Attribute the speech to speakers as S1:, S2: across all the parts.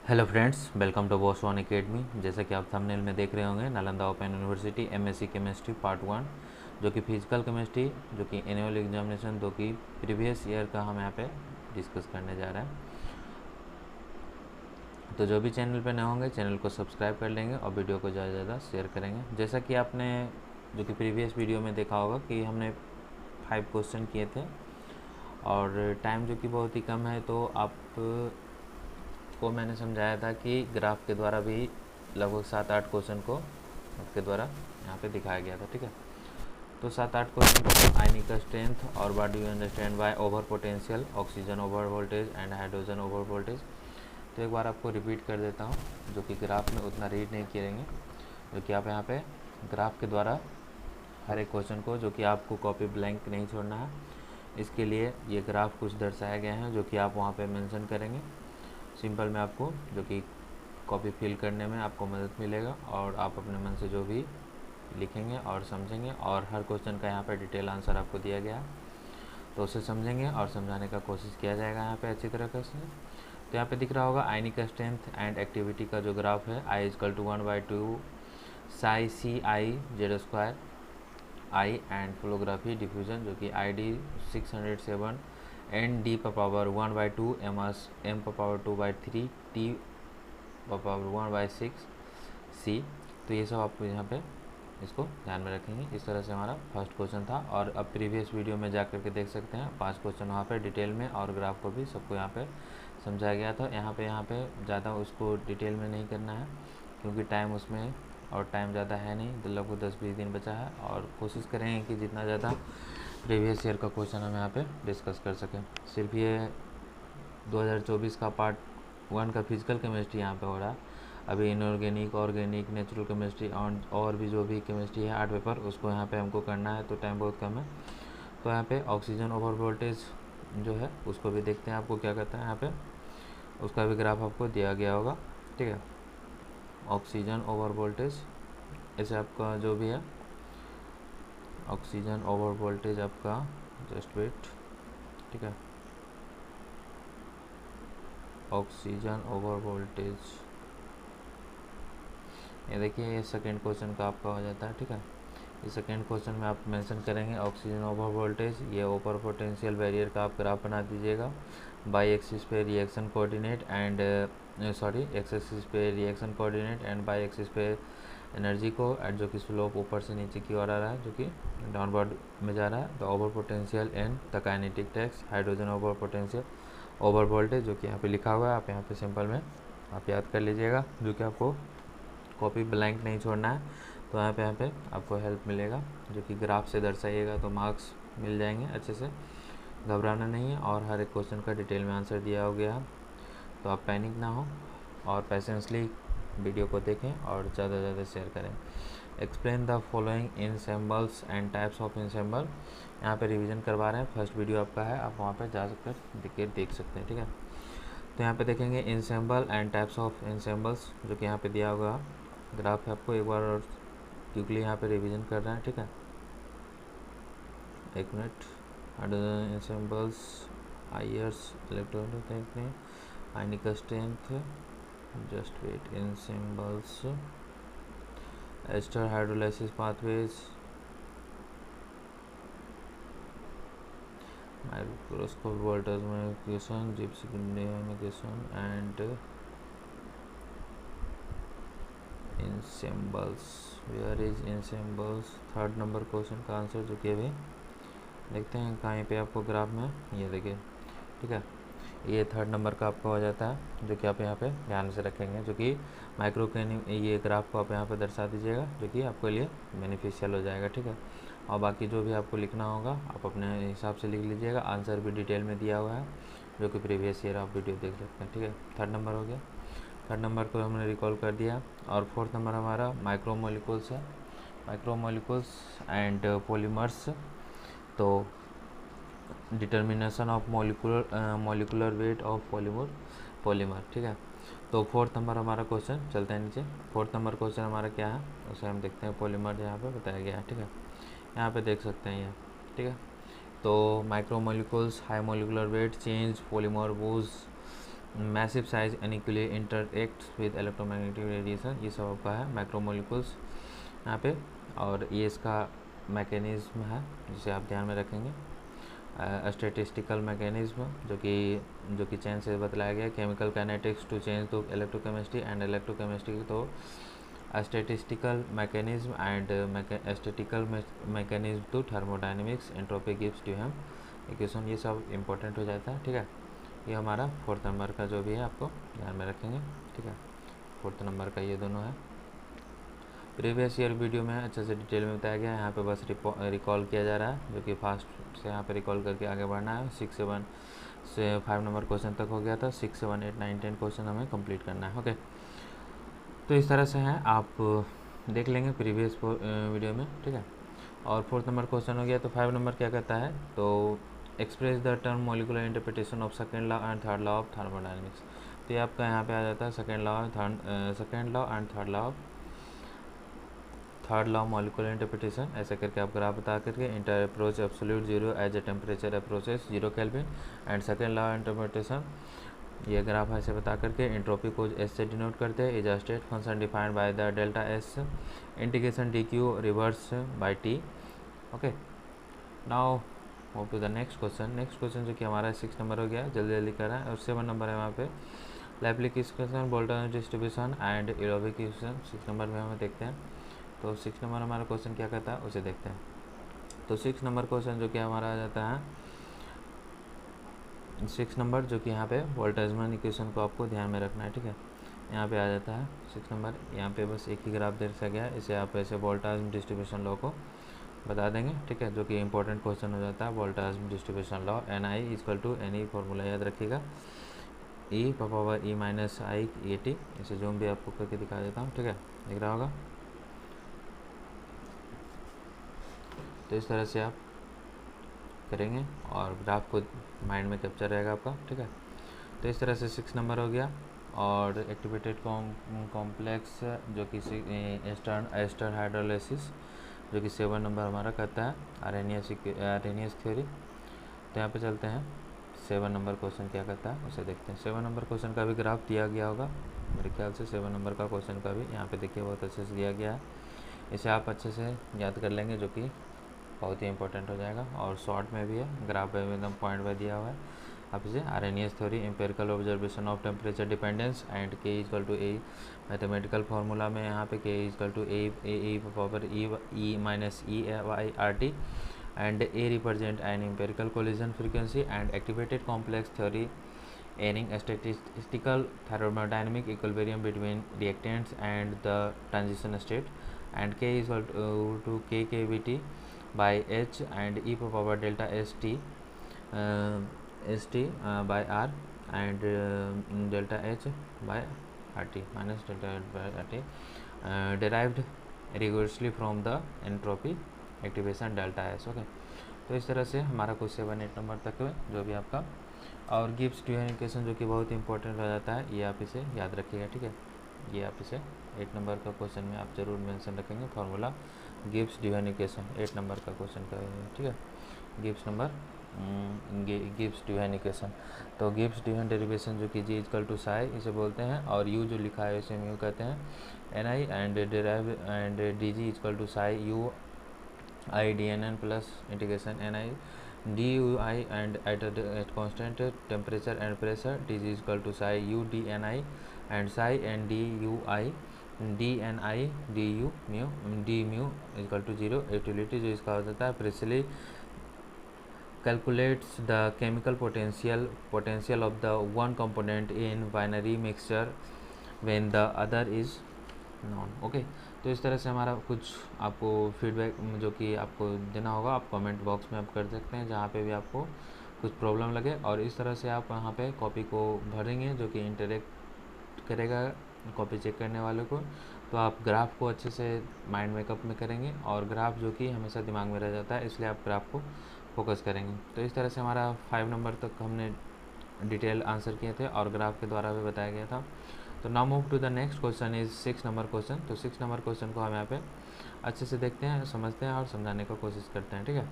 S1: Hello friends, welcome to बॉस1 academy. जैसा कि आप थंबनेल में देख रहे होंगे, Nalanda open university MSc chemistry part 1 जो कि फिजिकल केमिस्ट्री जो कि एनुअल एग्जामिनेशन जो कि प्रीवियस ईयर का हम यहाँ पे डिस्कस करने जा रहे हैं। तो जो भी चैनल पे नए होंगे चैनल को सब्सक्राइब कर लेंगे और वीडियो को ज़्यादा से ज़्यादा शेयर करेंगे। जैसा कि आपने जो कि प्रीवियस वीडियो में देखा होगा कि हमने 5 क्वेश्चन किए थे और टाइम जो कि बहुत ही कम है, तो आप को मैंने समझाया था कि ग्राफ के द्वारा भी लगभग 7-8 क्वेश्चन को आपके द्वारा यहाँ पे दिखाया गया था। ठीक है, तो 7-8 क्वेश्चन को आयनिक का स्ट्रेंथ और what do you understand by over potential, oxygen over voltage and hydrogen over voltage. तो एक बार आपको रिपीट कर देता हूँ, जो कि ग्राफ में उतना रीड नहीं करेंगे, जो कि आप यहाँ पे ग्राफ के द्वारा हर एक क्वेश्चन को, जो कि आपको कॉपी ब्लैंक नहीं छोड़ना है, इसके लिए ये ग्राफ कुछ दर्शाए गए हैं जो कि आप वहाँ पे मेंशन करेंगे। सिंपल में आपको जो कि कॉपी फिल करने में आपको मदद मिलेगा और आप अपने मन से जो भी लिखेंगे और समझेंगे, और हर क्वेश्चन का यहाँ पे डिटेल आंसर आपको दिया गया है, तो उसे समझेंगे और समझाने का कोशिश किया जाएगा यहाँ पे अच्छी तरीके से। तो यहाँ पे दिख रहा होगा आयनिक स्ट्रेंथ एंड एक्टिविटी का जो ग्राफ है, I=1/2 psi C I Z square I and polarography diffusion जो कि ID 607 N D power 1/2 M power 2/3 T power 1/6 C. तो ये सब आपको यहाँ पे इसको ध्यान में रखेंगे। इस तरह से हमारा फर्स्ट क्वेश्चन था, और अब प्रीवियस वीडियो में जा करके देख सकते हैं 5 क्वेश्चन वहाँ पे डिटेल में, और ग्राफ को भी सबको यहाँ पे समझाया गया था। यहाँ पे ज़्यादा उसको डिटेल में नहीं करना है क्योंकि टाइम उसमें और टाइम ज़्यादा है नहीं, तो लगभग 10-20 दिन बचा है, और कोशिश करेंगे कि जितना ज़्यादा प्रीवियस ईयर का क्वेश्चन हम यहाँ पे डिस्कस कर सकें। सिर्फ ये 2024 का पार्ट 1 का फिजिकल केमिस्ट्री यहाँ पे हो रहा है। अभी इनऑर्गेनिक, ऑर्गेनिक, नेचुरल केमिस्ट्री और भी जो भी केमिस्ट्री है 8 पेपर, उसको यहाँ पे हमको करना है, तो टाइम बहुत कम है। तो यहाँ पे ऑक्सीजन ओवर वोल्टेज जो है उसको भी देखते हैं आपको क्या करता है। यहाँ पे उसका भी ग्राफ आपको दिया गया होगा। ठीक है, ऑक्सीजन ओवर वोल्टेज ऐसे आपका जो भी है, ऑक्सीजन ओवर वोल्टेज आपका, जस्ट वेट। ठीक है, ऑक्सीजन ओवर वोल्टेज, ये देखिए ये सेकेंड क्वेश्चन का आपका हो जाता है। ठीक है, इस सेकेंड क्वेश्चन में आप मेंशन करेंगे ऑक्सीजन ओवर वोल्टेज, ये ओवर पोटेंशियल बैरियर का आप ग्राफ बना दीजिएगा। बाई एक्सिस पे reaction coordinate and X axis पे reaction coordinate and Y axis पे एनर्जी को, जो कि स्लोप ऊपर से नीचे की ओर आ रहा है, जो कि डाउनवर्ड में जा रहा है। तो over potential and the kinetic takes, hydrogen over potential over voltage, जो कि यहाँ पे लिखा हुआ है, आप यहाँ पे सिंपल में आप याद कर लीजिएगा, जो कि आपको कॉपी ब्लैंक नहीं छोड़ना है। तो यहाँ पे आपको हेल्प मिलेगा, जो कि ग्राफ से दर्शाइएगा तो मार्क्स मिल जाएंगे अच्छे से, घबराना नहीं है। और हर एक क्वेश्चन का डिटेल में आंसर दिया हो गया है, तो आप पैनिक ना हो और पेशेंसली वीडियो को देखें और ज़्यादा से ज़्यादा शेयर करें। Explain the following ensembles and types of ensemble, यहाँ पे रिवीजन करवा रहे हैं, फर्स्ट वीडियो आपका है, आप वहाँ पे जा कर देख सकते हैं। ठीक है, तो यहाँ पे देखेंगे इंसेम्बल एंड टाइप्स ऑफ इंसेम्बल्स, जो कि यहाँ पे दिया होगा ग्राफ है, आपको एक बार और क्विकली यहाँ पे रिवीजन कर रहे हैं। ठीक है, एक मिनट। हाइड्रोजन इंसेम्बल्स, आयर्स electronic ionic strength, just wait, ensembles, ester hydrolysis pathways, microscope voltage magnification, जिप्सिफिकेशन and ensembles, where is ensembles. Third number question का आंसर जो कि अभी देखते हैं कहीं पे आपको ग्राफ में, ये देखिए। ठीक है, ये थर्ड नंबर का आपका हो जाता है, जो कि आप यहाँ पे ध्यान से रखेंगे, जो कि ये ग्राफ को आप यहाँ पे दर्शा दीजिएगा, जो कि आपके लिए बेनिफिशियल हो जाएगा। ठीक है, और बाकी जो भी आपको लिखना होगा आप अपने हिसाब से लिख लीजिएगा, आंसर भी डिटेल में दिया हुआ है, जो कि प्रीवियस ईयर आप वीडियो देख सकते हैं। ठीक है, थर्ड नंबर हो गया, थर्ड नंबर को हमने रिकॉल कर दिया। और फोर्थ नंबर हमारा माइक्रोमोलिकुल्स है, माइक्रोमोलिकुल्स एंड पॉलीमर्स। तो determination of molecular weight of polymer. ठीक है, तो फोर्थ नंबर हमारा क्वेश्चन, चलते हैं नीचे। फोर्थ नंबर क्वेश्चन हमारा क्या है उसे हम देखते हैं, पॉलीमर यहाँ पे बताया गया है। ठीक है, यहाँ पे देख सकते हैं ये। ठीक है, तो micromolecules, high molecular weight change, polymer whose massive size unequally interacts with electromagnetic radiation, ये सब आपका है मैक्रोमोलिकुल्स यहाँ पे। और ये इसका मैकेनिज्म है जिसे आप ध्यान में रखेंगे। स्टैटिस्टिकल मैकेनिज्म जो कि चेंज से बतलाया गया। Chemical kinetics to change to electrochemistry and electrochemistry to statistical mechanism and statical mechanism to thermodynamics, entropy गिव्स ड्यूहेम इक्वेशन, ये सब इंपॉर्टेंट हो जाता है। ठीक है, ये हमारा 4th नंबर का जो भी है आपको ध्यान में रखेंगे। ठीक है, 4th नंबर का ये दोनों है। प्रीवियस ईयर वीडियो में अच्छे से डिटेल में बताया गया है, यहाँ पे बस रिकॉल किया जा रहा है, जो कि फास्ट से यहाँ पे रिकॉल करके आगे बढ़ना है। 6, 7 से 5 नंबर क्वेश्चन तक हो गया था, 6, 7, 8, 9, 10 क्वेश्चन हमें कंप्लीट करना है। ओके, तो इस तरह से हैं, आप देख लेंगे प्रीवियस वीडियो में। ठीक है, और 4th नंबर क्वेश्चन हो गया। तो 5 नंबर क्या कहता है, तो express the term molecular interpretation of second law and third law of thermodynamics. तो ये आपका यहाँ पे आ जाता है second law and third law molecular interpretation, ऐसे करके आप ग्राफ बता करके inter approach absolute zero as a temperature approaches 0 kelvin and second law interpretation, ये ग्राफ ऐसे बता करके एंट्रोपी को एस से डिनोट करते हैं। Is a state function defined by the delta S integration D Q reverse by T. Okay, now move to the next question. Next question जो कि हमारा 6 नंबर हो गया, जल्दी जल्दी कर रहा है। और 7 नंबर है वहाँ पे Laplace equation, Boltzmann distribution and Ilkovic equation. 6 number में हमें देखते हैं। तो 6 नंबर हमारा क्वेश्चन क्या कहता है उसे देखते हैं। तो 6 नंबर क्वेश्चन जो कि हमारा आ जाता है 6 नंबर, जो कि यहाँ पे बोल्ट्जमैन इक्वेशन को आपको ध्यान में रखना है। ठीक है, यहाँ पे आ जाता है 6 नंबर। यहाँ पे बस एक ही ग्राफ दर्शा गया है, इसे आप ऐसे बोल्ट्जमैन डिस्ट्रीब्यूशन लॉ को बता देंगे। ठीक है, जो कि इंपॉर्टेंट क्वेश्चन हो जाता है Boltzmann distribution law. NI = formula याद रखिएगा, E⁻I इसे जूम भी आपको करके दिखा देता हूँ। ठीक है, दिख रहा होगा। तो इस तरह से आप करेंगे और ग्राफ को माइंड में कैप्चर रहेगा आपका। ठीक है, तो इस तरह से 6 नंबर हो गया। और एक्टिवेटेड कॉम्प्लेक्स जो कि एस्टर हाइड्रोलाइसिस, जो कि 7 नंबर हमारा कहता है आर्हेनियस थ्योरी। तो यहाँ पे चलते हैं 7 नंबर क्वेश्चन क्या कहता है उसे देखते हैं। 7 नंबर क्वेश्चन का भी ग्राफ दिया गया होगा मेरे ख्याल से। 7 नंबर का क्वेश्चन का भी यहाँ पे देखिए बहुत अच्छे से दिया गया है, इसे आप अच्छे से याद कर लेंगे, जो कि बहुत ही इंपॉर्टेंट हो जाएगा। और शॉर्ट में भी है, ग्राफ में एकदम पॉइंट में दिया हुआ है। आप इसे Arrhenius theory, empirical observation of temperature dependence and K = A mathematical formula में यहाँ पे K = A/E-EY/RT and A represent an empirical collision frequency and activated complex theory aiming a statistical thermodynamic equilibrium between reactants and the transition state, and K = KKBT by H and e⁻delta ST by R and delta H by RT minus delta H by RT derived rigorously from the entropy activation delta S. Okay, तो इस तरह से हमारा कुछ 7, 8 number तक है जो भी आपका। और गिब्स ड्यूहेन इक्वेशन जो कि बहुत इंपॉर्टेंट हो जाता है, ये आप इसे याद रखिएगा। ठीक है, ये आप इसे 8 नंबर का क्वेश्चन में आप जरूर मेंशन रखेंगे, formula Gibbs Duhem equation 8 number का क्वेश्चन का। ठीक है, गिब्स ड्यूहेन इक्वेशन। तो गिब्स ड्यूहेन डेरिवेशन जो कि G = साई इसे बोलते हैं, और U जो लिखा है इसे म्यू कहते हैं। NI and DG = Sai U IDNN plus integration NI DUI and at constant temperature and pressure DG = psi U DNI and psi and DUI DNI DU mu D mu = 0। Utility जो इसका हो जाता है precisely calculates the chemical potential of the one component in binary mixture when the other is known। Okay, तो इस तरह से हमारा कुछ आपको फीडबैक जो कि आपको देना होगा, आप कमेंट बॉक्स में आप कर सकते हैं जहाँ पे भी आपको कुछ प्रॉब्लम लगे। और इस तरह से आप वहाँ पे कॉपी को भरेंगे जो कि इंटरेक्ट करेगा कॉपी चेक करने वाले को। तो आप ग्राफ को अच्छे से माइंड मेकअप में करेंगे, और ग्राफ जो कि हमेशा दिमाग में रह जाता है, इसलिए आप ग्राफ को फोकस करेंगे। तो इस तरह से हमारा 5 नंबर तक हमने डिटेल आंसर किए थे और ग्राफ के द्वारा भी बताया गया था। तो now move to the next question is 6 number question. तो 6 नंबर क्वेश्चन को हम यहाँ पे अच्छे से देखते हैं, समझते हैं और समझाने की कोशिश करते हैं। ठीक है,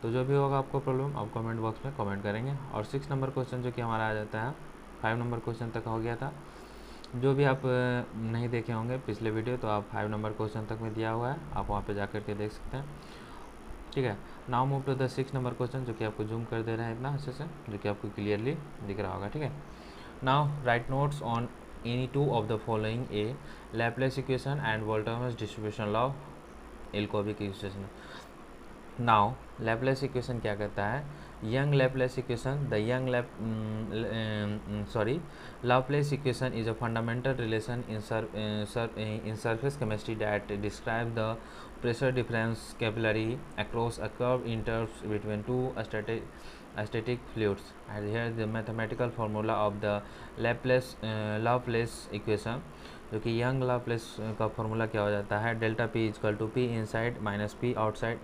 S1: तो जो भी होगा आपको प्रॉब्लम आप कमेंट बॉक्स में कमेंट करेंगे। और 6 नंबर क्वेश्चन जो कि हमारा आ जाता है 5 नंबर क्वेश्चन तक हो गया था। जो भी आप नहीं देखे होंगे पिछले वीडियो, तो आप 5 नंबर क्वेश्चन तक में दिया हुआ है, आप वहाँ पे जा कर के देख सकते हैं, ठीक है। Now move to the 6 number question, जो कि आपको जूम कर दे रहे हैं इतना अच्छे से, जो कि आपको क्लियरली दिख रहा होगा, ठीक है। Now write notes on any two of the following a Laplace equation and Boltzmann's distribution law Ilkovic equation. Now Laplace equation क्या कहता है? Young Laplace equation, the Young Laplace equation is a fundamental relation in surface chemistry that describes the pressure difference capillary across a curved interface between two static fluids. And here is the mathematical formula of the Laplace equation, जो कि young Laplace का formula क्या हो जाता है? Delta P is equal to P inside minus P outside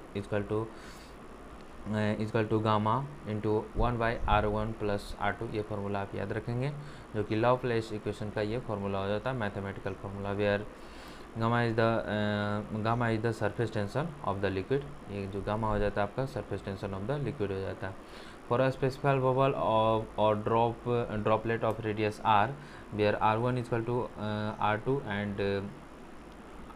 S1: is equal to gamma into 1/r1 plus r2। ये formula आप याद रखेंगे, जो कि लाप्लेस इक्वेशन का ये फार्मूला हो जाता है, mathematical formula, where gamma is the surface tension of the liquid. ये जो गामा हो जाता है आपका surface tension of the liquid हो जाता है। फॉर अ स्पेसिफाइड बबल और droplet of radius r, where r1 is equal to r2 and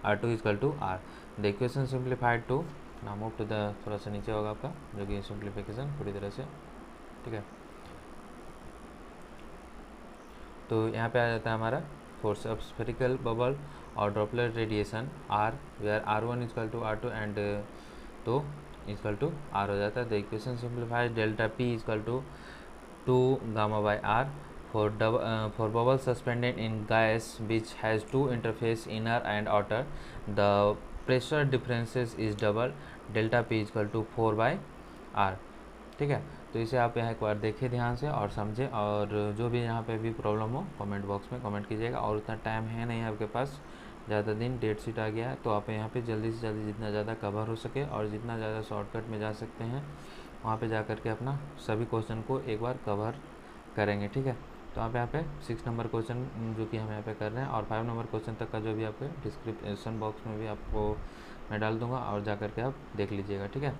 S1: r2 is equal to r। The equation simplified to, now move to the, थोड़ा सा नीचे होगा आपका, जो कि सिंप्लीफिकेशन पूरी तरह से, ठीक है। तो यहाँ पे आ जाता है हमारा फोर्स ऑफ स्फेरिकल बबल और droplet radiation r, where r1 is equal to r2 and तो इजकल टू r हो जाता है। The equation simplified delta p is equal to 2 gamma by r for bubble suspended in gas which has two interface, inner and outer, the pressure differences is double, delta p is equal to 4/r, ठीक है। तो इसे आप यहाँ एक बार देखिए ध्यान से और समझें, और जो भी यहाँ पे भी प्रॉब्लम हो कमेंट बॉक्स में कमेंट कीजिएगा। और उतना टाइम है नहीं आपके पास, ज़्यादा दिन डेट शीट आ गया है, तो आप यहाँ पे जल्दी से जल्दी जितना ज़्यादा कवर हो सके और जितना ज़्यादा शॉर्टकट में जा सकते हैं वहाँ पे जा कर के अपना सभी क्वेश्चन को एक बार कवर करेंगे, ठीक है। तो आप यहाँ पे 6 नंबर क्वेश्चन जो कि हम यहाँ पे कर रहे हैं, और 5 नंबर क्वेश्चन तक का जो भी आपके डिस्क्रिप्शन बॉक्स में भी आपको मैं डाल दूँगा, और जा कर के आप देख लीजिएगा, ठीक है।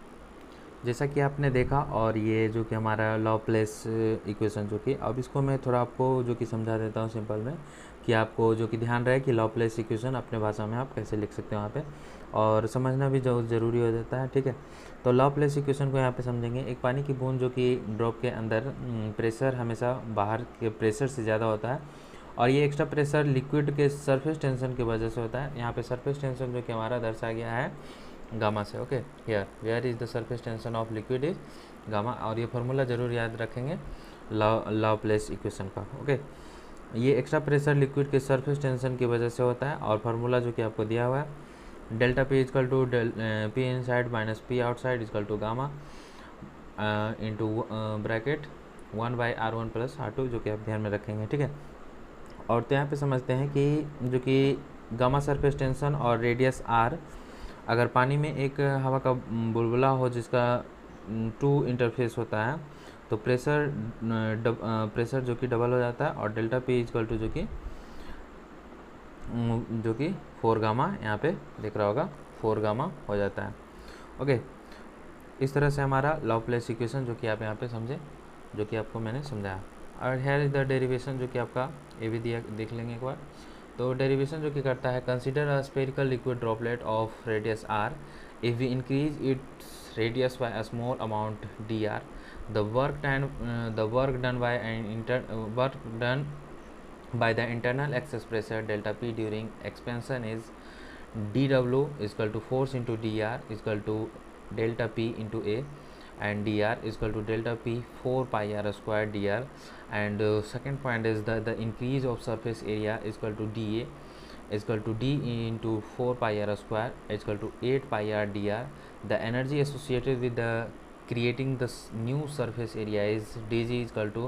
S1: जैसा कि आपने देखा, और ये जो कि हमारा लाप्लेस इक्वेशन, जो कि अब इसको मैं थोड़ा आपको जो कि समझा देता हूँ सिंपल में, कि आपको जो कि ध्यान रहे कि लाप्लेस इक्वेशन अपने भाषा में आप कैसे लिख सकते हो वहाँ पे, और समझना भी जो ज़रूरी हो जाता है, ठीक है। तो लाप्लेस इक्वेशन को यहाँ पे समझेंगे। एक पानी की बूंद जो कि ड्रॉप के अंदर प्रेशर हमेशा बाहर के प्रेशर से ज़्यादा होता है, और ये एक्स्ट्रा प्रेशर लिक्विड के सरफेस टेंशन की वजह से होता है। यहाँ पे सरफेस टेंशन जो कि हमारा दर्शाया गया है गामा से, okay. Here where is the surface tension of liquid is gamma, और ये फार्मूला ज़रूर याद रखेंगे लाप्लेस इक्वेशन का, ओके। ये एक्स्ट्रा प्रेशर लिक्विड के सरफेस टेंशन की वजह से होता है, और फार्मूला जो कि आपको दिया हुआ है, delta P is equal to P inside minus P outside is equal to gamma into bracket 1/r1 plus r2, जो कि आप ध्यान में रखेंगे, ठीक है। और तो यहाँ पे समझते हैं कि जो कि गामा सरफेस टेंशन और रेडियस r, अगर पानी में एक हवा का बुलबुला हो जिसका 2 इंटरफेस होता है, तो प्रेशर जो कि डबल हो जाता है, और डेल्टा पी इजकल टू जो कि 4 गामा, यहाँ पे दिख रहा होगा 4 गामा हो जाता है, ओके। इस तरह से हमारा लाप्लेस इक्वेशन जो कि आप यहाँ पे समझे, जो कि आपको मैंने समझाया। और हेयर इज द डेरिवेशन, जो कि आपका ये भी दिया, देख लेंगे एक बार। तो डेरिवेशन जो कि करता है, consider a spherical liquid droplet of radius r, if we increase its radius by a small amount dr, the work done by the internal excess pressure delta p during expansion is dw is equal to force into dr is equal to delta p into a, and dr is equal to delta p 4 pi r square dr, and second point is the increase of surface area is equal to dA is equal to d into 4 pi r square is equal to 8 pi r dr. The energy associated with the creating the new surface area is dg is equal to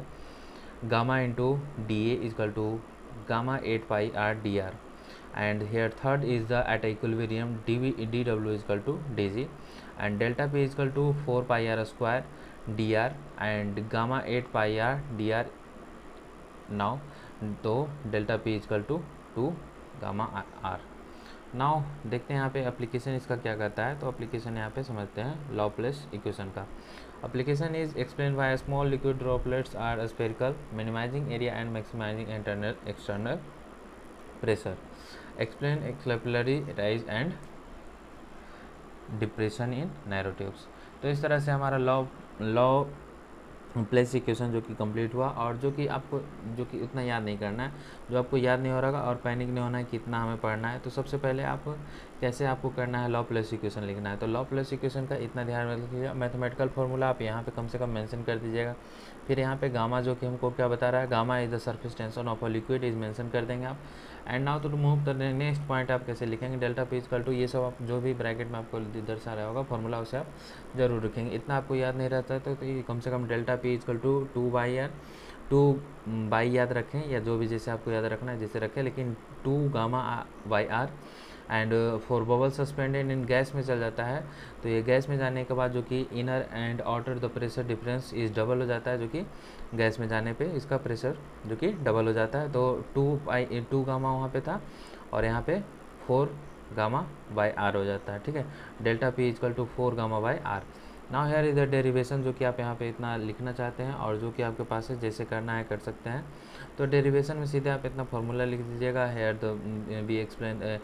S1: gamma into dA is equal to gamma 8 pi r dr, and here third is the at equilibrium dw is equal to dg, and delta p is equal to 4 pi r square dr and gamma 8 pi r dr now, तो delta p is equal to 2 gamma r, now देखते हैं यहाँ पे application इसका क्या करता है। तो एप्लीकेशन यहाँ पे समझते हैं लॉप्लेस इक्वेशन का। Application is explain why small liquid droplets are spherical minimising area and maximising internal external pressure, explain axillary rise and depression in narrow tubes. तो इस तरह से हमारा लॉ प्लेस इक्वेशन जो कि कंप्लीट हुआ, और जो कि आपको जो कि उतना याद नहीं करना है, जो आपको याद नहीं हो रहा और पैनिक नहीं होना है कि इतना हमें पढ़ना है। तो सबसे पहले आप कैसे आपको करना है, लॉ प्लेस इक्वेशन लिखना है। तो लॉ प्लेस इक्वेशन का इतना ध्यान रखिएगा, मैथमेटिकल फार्मूला आप यहाँ पे कम से कम मेंशन कर दीजिएगा। फिर यहाँ पे गामा जो कि हमको क्या बता रहा है, gamma is the surface tension of a liquid is mention कर देंगे आप। And now to move the next point आप कैसे लिखेंगे, डेल्टा पी इक्वल टू, ये सब आप जो भी ब्रैकेट में आपको दर्शा रहा होगा फॉर्मूला उसे आप जरूर रखेंगे। इतना आपको याद नहीं रहता है तो ये कम से कम delta P equal to 2 by याद रखें, या जो भी जैसे आपको याद रखना है जैसे रखें, लेकिन 2 gamma by R. And for bubble suspended in gas में चल जाता है, तो ये गैस में जाने के बाद जो कि inner and outer the pressure difference is double हो जाता है, जो कि गैस में जाने पे इसका प्रेशर जो कि डबल हो जाता है। तो 2 गामा वहाँ पे था और यहाँ पे 4 गामा बाई आर हो जाता है। ठीक है, delta P equal to 4 gamma by R. Now here is the derivation, जो कि आप यहाँ पे इतना लिखना चाहते हैं और जो कि आपके पास है, जैसे करना है कर सकते हैं। तो डेरिवेशन में सीधे आप इतना फार्मूला लिख दीजिएगा, हेयर द बी एक्सप्लेन,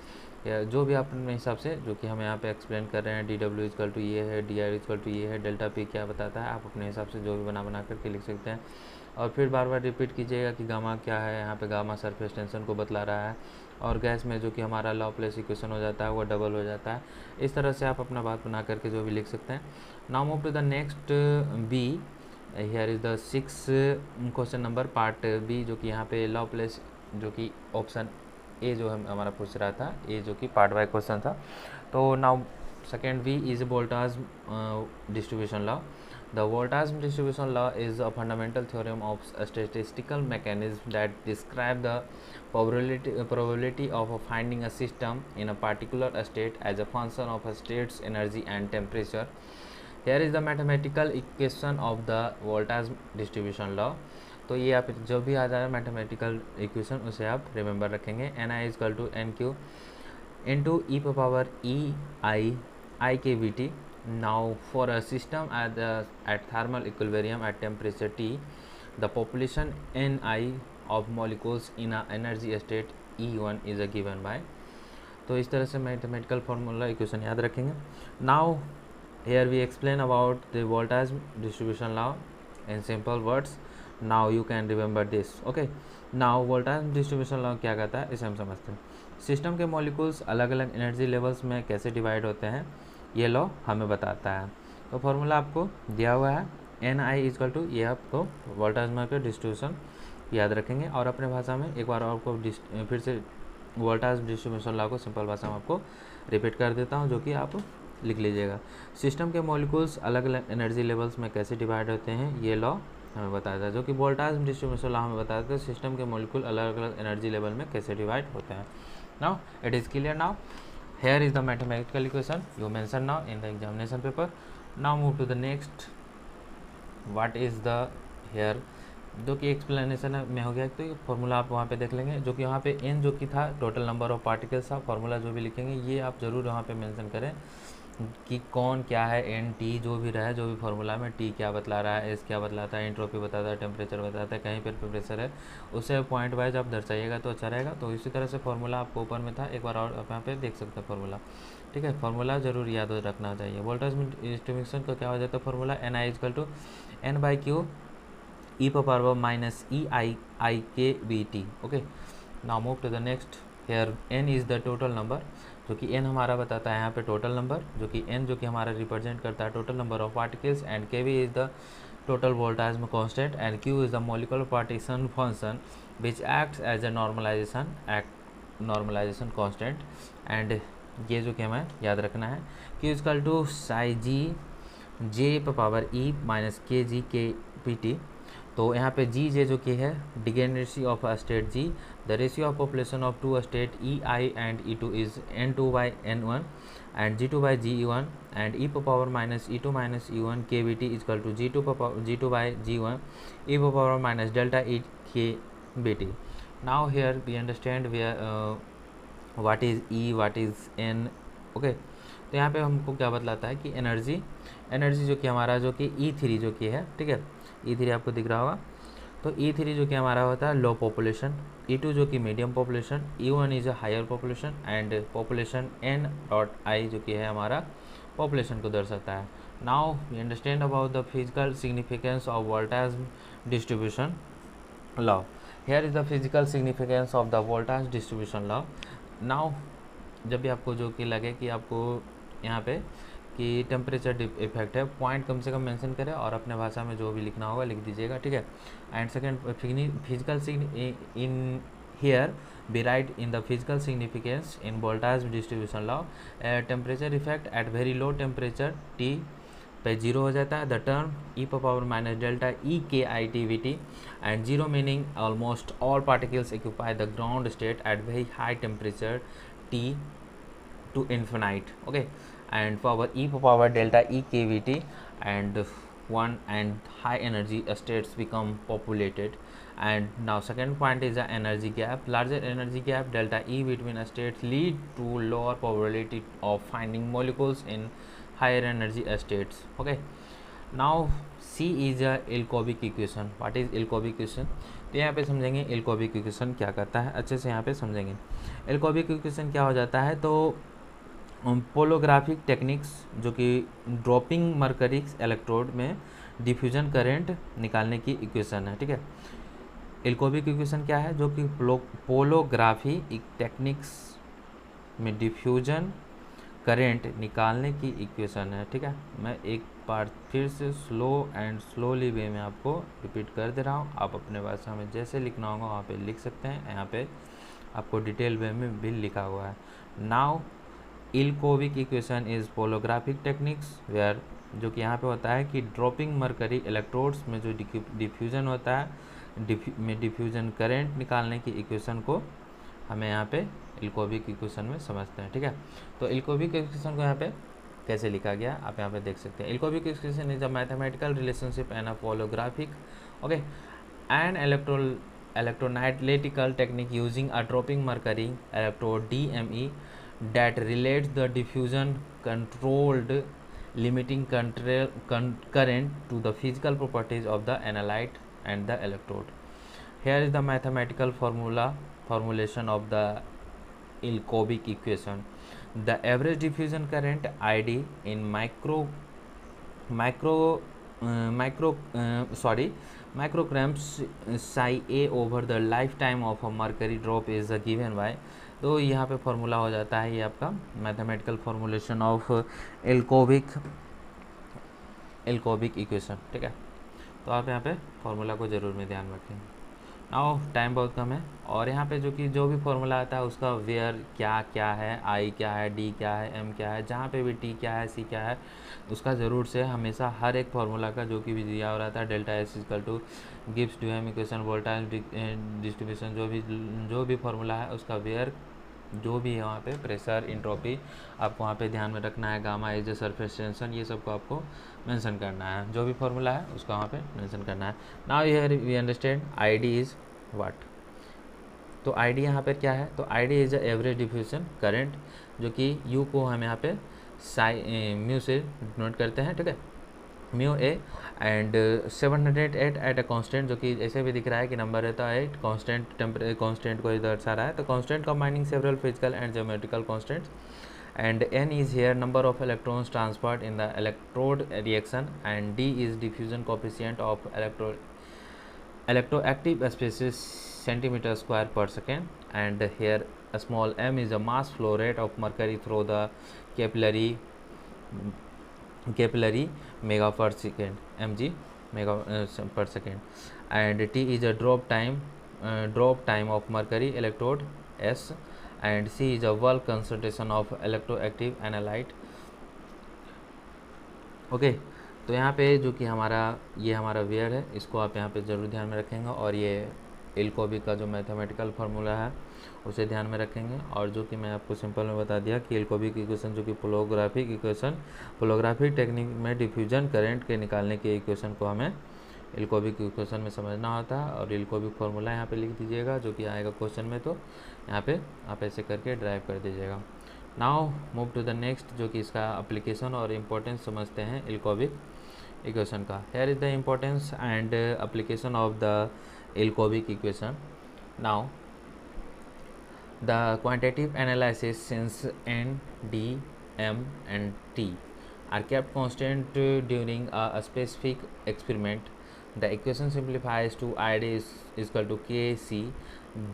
S1: या जो भी आप अपने हिसाब से जो कि हम यहाँ पे एक्सप्लेन कर रहे हैं, डी डब्ल्यू इक्वल टू ये है, डी आर इक्वल टू ये है, डेल्टा पी क्या बताता है, आप अपने हिसाब से जो भी बना करके लिख सकते हैं। और फिर बार बार रिपीट कीजिएगा कि गामा क्या है, यहाँ पे गामा सरफेस टेंशन को बतला रहा है, और गैस में जो कि हमारा लॉ प्लेस इक्वेशन हो जाता है वो डबल हो जाता है। इस तरह से आप अपना बात बना करके जो भी लिख सकते हैं। Now move to the next B, here is the 6 question number part B, जो कि यहाँ पे लॉ प्लेस जो कि ऑप्शन ए जो हमारा पूछ रहा था, ए जो कि पार्ट वाई क्वेश्चन था। तो now second we is voltage distribution law. The voltage distribution law is a fundamental theorem of a statistical mechanism that describe the probability of finding a system in a particular state as a function of a state's energy and temperature. Here is the mathematical equation of the voltage distribution law. तो ये आप जो भी आ जा रहा है mathematical equation उसे आप रिमेंबर रखेंगे, N I is equal to N Q into E power E I K V T. Now for a system at thermal equilibrium at temperature T, the population Ni of molecules in a energy state E1 is given by. तो इस तरह से mathematical formula equation याद रखेंगे. Now here we explain about the voltage distribution law in simple words. Now you can remember this. Okay. Now voltage distribution law क्या कहता है इसे हम समझते हैं. सिस्टम के मॉलिक्यूल्स अलग अलग एनर्जी लेवल्स में कैसे डिवाइड होते हैं ये लॉ हमें बताता है. तो फार्मूला आपको दिया हुआ है, एन आई इजकल टू, ये आपको वोल्टेज मार्केट डिस्ट्रीब्यूशन याद रखेंगे. और अपने भाषा में एक बार आपको फिर से वोल्टेज डिस्ट्रीब्यूशन लॉ को सिंपल भाषा में आपको रिपीट कर देता हूँ, जो कि आप लिख लीजिएगा. सिस्टम के मॉलिक्यूल्स अलग अलग एनर्जी लेवल्स में कैसे डिवाइड होते हैं ये लॉ हमें बताता है, जो कि वोल्टेज डिस्ट्रीब्यूशन लॉ हमें बताता है सिस्टम के मॉलिक्यूल अलग अलग एनर्जी लेवल में कैसे डिवाइड होते हैं. Now it is clear. Now here is the mathematical equation you mentioned now in the examination paper. Now move to the next, what is the here, जो कि explanation में हो गया. तो ये फार्मूला आप वहाँ पे देख लेंगे, जो कि वहाँ पे n जो कि था टोटल नंबर ऑफ पार्टिकल्स था. फार्मूला जो भी लिखेंगे ये आप ज़रूर वहाँ पे मेंशन करें कि कौन क्या है, एन टी जो भी रहा है, जो भी फार्मूला में टी क्या बतला रहा है, एस क्या बतलाता है, एंट्रोपी बताता है, टेम्परेचर बताता है, कहीं पर प्रेशर है, उसे पॉइंट वाइज आप दर्शाइएगा तो अच्छा रहेगा. तो इसी तरह से फार्मूला आपको ऊपर में था, एक बार और आप यहाँ पे देख सकते हैं फार्मूला. ठीक है, फार्मूला जरूर याद रखना चाहिए. वोल्टेज डिस्ट्रीब्यूशन का क्या हो जाता है formula, N I is equal to N by Q E power minus E I K V T. Okay. Now move to the next. Here N is the total number, जो कि n हमारा बताता है यहाँ पे टोटल नंबर, जो कि n जो कि हमारा रिप्रेजेंट करता है total number of particles, and K V is the total voltage में constant, and q is the molecular partition function which acts as a normalization constant. And ये जो कि हमें याद रखना है, q is equal to psi G J power E minus K G के P T. तो यहाँ पे जी जे जो कि है degeneracy of a state G, the ratio of population of two state E I and E two is N two by N one and G two by G E one and E power minus E two minus E one K V T equal to G two by G one E power minus delta E K B T. Now here we understand what is E, what is an. Okay, तो यहाँ पे हमको क्या बतलाता है कि energy जो कि हमारा जो कि E3 जो कि है, ठीक है, E3 आपको दिख रहा होगा। तो E3 जो कि हमारा होता है लो पॉपुलेशन, E2 जो कि medium population, E1 is a higher population and population N.I जो कि है हमारा पॉपुलेशन को दर्शाता है। Now we understand about the physical significance of voltage distribution law. Here is the physical significance of the voltage distribution law. Now जब भी आपको जो कि लगे कि आपको यहाँ पे कि टेम्परेचर इफेक्ट है, पॉइंट कम से कम मेंशन करें और अपने भाषा में जो भी लिखना होगा लिख दीजिएगा, ठीक है। And second, physical in here be right in the physical significance in voltage distribution law, temperature effect at very low temperature T पे 0 हो जाता है। The term E power minus delta EKITVT and 0 meaning almost all particles occupy the ground state at very high temperature T to infinite. Okay, and power delta EKVT and 1 and high energy states become populated. And now second point is the energy gap. Larger energy gap delta E between states lead to lower probability of finding molecules in higher energy states. Okay, now C is a Ilkovic equation. What is Ilkovic equation? तो यहाँ पे समझेंगे Ilkovic equation क्या करता है, अच्छे से यहाँ पे समझेंगे। Ilkovic equation क्या हो जाता है, तो पोलोग्राफिक टेक्निक्स जो कि ड्रॉपिंग मरकरी इलेक्ट्रोड में डिफ्यूजन करंट निकालने की इक्वेशन है, ठीक है। इल्कोविक इक्वेशन क्या है, जो कि पोलोग्राफी टेक्निक्स में डिफ्यूजन करंट निकालने की इक्वेशन है, ठीक है। मैं एक बार फिर से स्लो एंड स्लोली वे में आपको रिपीट कर दे रहा हूँ, आप अपने भाषा में जैसे लिखना होगा वहाँ पे लिख सकते हैं, यहाँ पे आपको डिटेल वे में भी लिखा हुआ है। Now Ilkovic equation is polarographic techniques where, जो कि यहाँ पे होता है कि ड्रॉपिंग मरकरी इलेक्ट्रोड्स में जो डिफ्यूजन होता है डिफ्यूजन करंट निकालने की इक्वेशन को हमें यहाँ पे इल्कोविक इक्वेशन में समझते हैं, ठीक है। तो इल्कोविक इक्वेशन को यहाँ पे कैसे लिखा गया आप यहाँ पे देख सकते हैं। Ilkovic equation is a mathematical relationship and a polarographic okay and electrolytical technique using a dropping mercury electrode DME that relates the diffusion controlled limiting current to the physical properties of the analyte and the electrode. Here is the mathematical formulation of the Ilkovic equation. The average diffusion current ID in micrograms psi A over the lifetime of a mercury drop is given by, तो यहाँ पे formula हो जाता है ये आपका mathematical formulation of इल्कोविक equation, ठीक है। तो आप यहाँ पे फॉर्मूला को ज़रूर में ध्यान रखें। नाउ टाइम बहुत कम है और यहाँ पे जो भी फॉर्मूला आता है उसका वेयर क्या क्या है, आई क्या है, डी क्या है, एम क्या है, जहाँ पे भी टी क्या है, सी क्या है, उसका ज़रूर से हमेशा हर एक फार्मूला का जो कि भी दिया हो रहा है delta S equal to Gibbs Duhem equation voltage distribution जो भी फार्मूला है उसका वेयर जो भी है वहाँ पे प्रेशर इंट्रोपी आपको वहाँ पे ध्यान में रखना है, गामा इज सरफेस टेंशन ये सबको आपको मेंशन करना है, जो भी फार्मूला है उसका वहाँ पे मेंशन करना है। Now here we understand ID is what. तो आईडी यहाँ पर क्या है, तो ID is average diffusion current जो कि यू को हम यहाँ पे म्यू से नोट करते हैं, ठीक है, mu A and 708 at a constant जो कि ऐसे भी दिख रहा है कि नंबर रहता है 8 कांस्टेंट को इधर दर्शा रहा है। तो constant combining several physical and geometrical constants and n is here number of electrons transferred in the electrode reaction and d is diffusion coefficient of electroactive species centimeter square per second and here a small m is the mass flow rate of mercury through the capillary mega per second mg mega per second and t is a drop time of mercury electrode s and C is a bulk concentration of electroactive analyte। Okay, तो यहाँ पे जो कि हमारा where है इसको आप यहाँ पे ज़रूर ध्यान में रखेंगे और ये इल्कोविक का जो मैथमेटिकल फार्मूला है उसे ध्यान में रखेंगे और जो कि मैं आपको सिंपल में बता दिया कि इल्कोविक इक्वेशन जो कि पोलोग्राफिक टेक्निक में डिफ्यूजन करंट के निकालने के इक्वेशन को हमें इल्कोविक इक्वेशन में समझना होता है। और इल्कोविक फार्मूला यहाँ पे लिख दीजिएगा जो कि आएगा क्वेश्चन में, तो यहाँ पे आप ऐसे करके ड्राइव कर दीजिएगा। Now move to the next, जो कि इसका एप्लीकेशन और इम्पोर्टेंस समझते हैं इल्कोविक इक्वेशन का। Here is the importance and application of the Ilkovic equation. Now the quantitative analysis since n, d, m and t are kept constant during a specific experiment. The equation simplifies to id is equal to kc.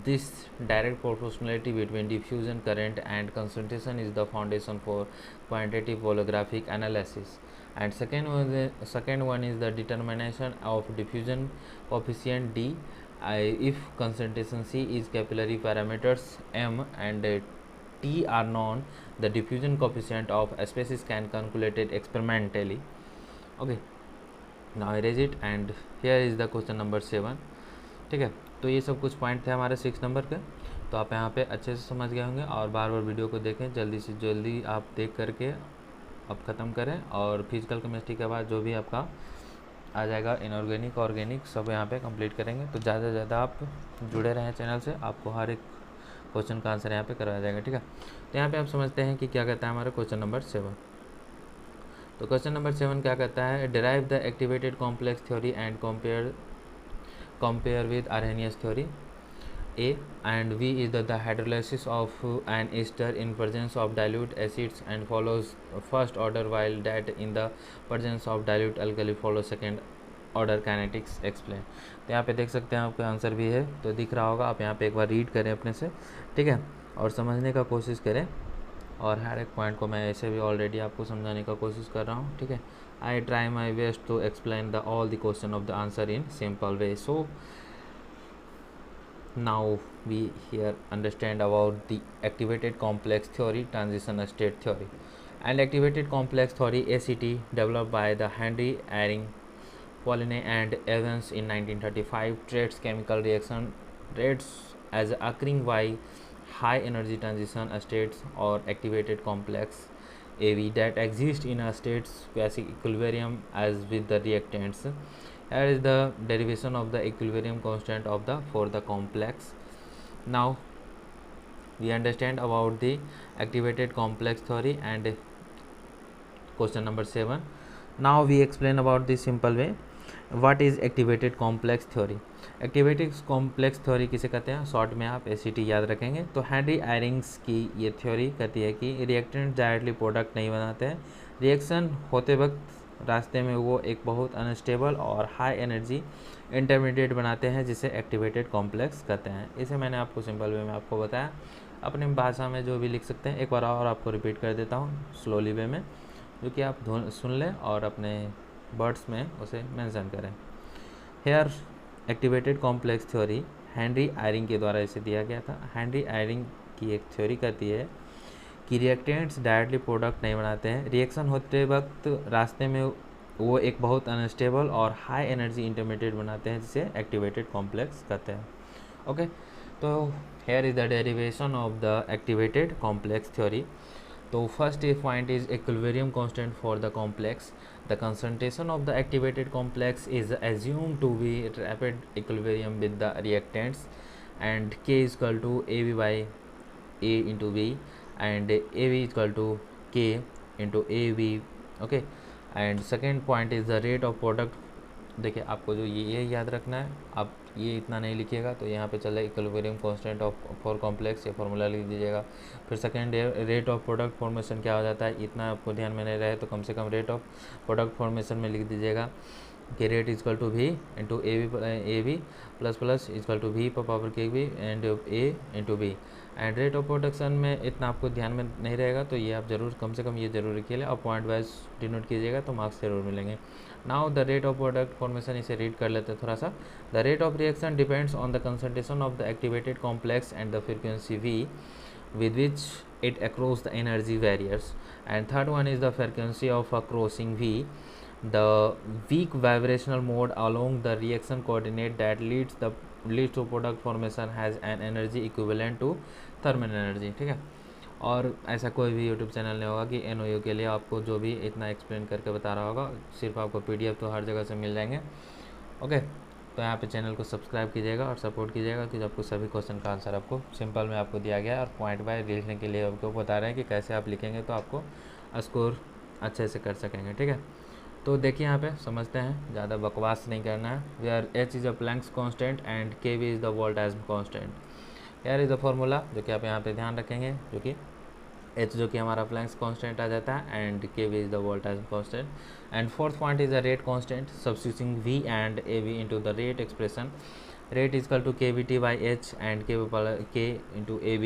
S1: This direct proportionality between diffusion current and concentration is the foundation for quantitative holographic analysis. And second one is the determination of diffusion coefficient d. If concentration C is capillary parameters m and t are known, the diffusion coefficient of species can calculated experimentally. Okay, now erase it and here is the question number 7. ठीक है, तो ये सब कुछ point थे हमारे 6 number के, तो आप यहाँ पे अच्छे से समझ गए होंगे। और बार बार वीडियो को देखें, जल्दी से जल्दी आप देख करके अब ख़त्म करें। और फिजिकल केमिस्ट्री के बाद जो भी आपका आ जाएगा इनऑर्गेनिक ऑर्गेनिक सब यहाँ पे कंप्लीट करेंगे। तो ज़्यादा से ज़्यादा आप जुड़े रहें चैनल से, आपको हर एक क्वेश्चन का आंसर यहाँ पे करवाया जाएगा। ठीक है, तो यहाँ पे आप समझते हैं कि क्या कहता है हमारा क्वेश्चन नंबर 7। तो क्वेश्चन नंबर 7 क्या कहता है, derive the activated complex theory and compare with Arrhenius theory. A and V is the hydrolysis of an ester in presence of dilute acids and follows first order, while that in the presence of dilute alkali follows second order kinetics explain। तो यहाँ पे देख सकते हैं आपका answer भी है, तो दिख रहा होगा। आप यहाँ पे एक बार रीड करें अपने से, ठीक है, और समझने का कोशिश करें। और हर एक पॉइंट को मैं ऐसे भी ऑलरेडी आपको समझाने का कोशिश कर रहा हूँ। ठीक है, I try my best to explain the all the question of the answer in simple way. So now we here understand about the activated complex theory, transition state theory and activated complex theory ACT, developed by the Henry Eyring, Pauline and Evans in 1935, treats chemical reaction rates as occurring by high energy transition states or activated complex AV that exist in a state's quasi equilibrium as with the reactants. Here is the derivation of the equilibrium constant of the for the complex. Now we understand about the activated complex theory and question number 7. Now we explain about the simple way what is activated complex theory. Activated complex theory किसे कहते हैं, short में आप ACT याद रखेंगे। तो Henry आयरिंग्स की ये थ्योरी कहती है कि रिएक्टेंट डायरेक्टली प्रोडक्ट नहीं बनाते हैं, रिएक्शन होते वक्त रास्ते में वो एक बहुत अनस्टेबल और हाई एनर्जी इंटरमीडिएट बनाते हैं, जिसे एक्टिवेटेड कॉम्प्लेक्स कहते हैं। इसे मैंने आपको सिंपल वे में आपको बताया, अपनी भाषा में जो भी लिख सकते हैं। एक बार और आपको रिपीट कर देता हूँ स्लोली वे में, जो कि आप सुन लें और अपने वर्ड्स में उसे मेंशन करें। Here activated complex theory Henry Eyring के द्वारा इसे दिया गया था। हेनरी आयरिंग की एक थ्योरी कहती है कि रिएक्टेंट्स डायरेक्टली प्रोडक्ट नहीं बनाते हैं, रिएक्शन होते वक्त रास्ते में वो एक बहुत अनस्टेबल और हाई एनर्जी इंटरमीडिएट बनाते हैं, जिसे एक्टिवेटेड कॉम्प्लेक्स कहते हैं। ओके, तो here is the derivation of the activated complex theory. तो first point is equilibrium constant for the complex. The concentration of the activated complex is assumed to be rapid equilibrium with the reactants, and K is equal to AB by A into V, and AB is equal to K into AB. Okay, and second point is the rate of product। देखिए आपको जो ये याद रखना है, आप ये इतना नहीं लिखिएगा तो यहाँ पे चले equilibrium constant of for complex, ये फार्मूला लिख दीजिएगा। फिर second rate of product formation क्या हो जाता है, इतना आपको ध्यान में नहीं रहे तो कम से कम रेट ऑफ प्रोडक्ट फॉर्मेशन में लिख दीजिएगा कि rate equal to V into A B plus plus equal to V power K B and A into B. And rate of production में इतना आपको ध्यान में नहीं रहेगा तो ये आप जरूर कम से कम ये जरूर रखिए और पॉइंट वाइज डिनोट कीजिएगा तो मार्क्स जरूर मिलेंगे। Now the rate of product formation, इसे रीड कर लेते हैं थोड़ा सा। The rate of reaction depends on the concentration of the activated complex and the frequency we with which it across the energy barriers. And third one is the frequency of crossing V, the weak vibrational mode along the reaction coordinate that leads to product formation has an energy equivalent to thermal energy। ठीक है, और ऐसा कोई भी YouTube channel नहीं होगा कि NOU के लिए आपको जो भी इतना एक्सप्लेन करके बता रहा होगा, सिर्फ आपको PDF तो हर जगह से मिल जाएंगे। ओके, तो यहाँ पे चैनल को सब्सक्राइब कीजिएगा और सपोर्ट कीजिएगा कि आपको सभी क्वेश्चन का आंसर आपको सिंपल में आपको दिया गया है और पॉइंट बाय लिखने के लिए आपको बता रहे हैं कि कैसे आप लिखेंगे तो आपको स्कोर अच्छे से कर सकेंगे। ठीक है, तो देखिए यहाँ पे समझते हैं, ज़्यादा बकवास नहीं करना है। Where H is a Planck's constant and K V is the voltage constant. यार इज़ द फॉर्मूला जो कि आप यहाँ पे ध्यान रखेंगे, जो कि एच जो कि हमारा प्लैंक्स कांस्टेंट आ जाता है and K V is the voltage constant and fourth point is the rate constant. Substituting V and a V into the rate expression, rate is equal to kVt by h and k into ab.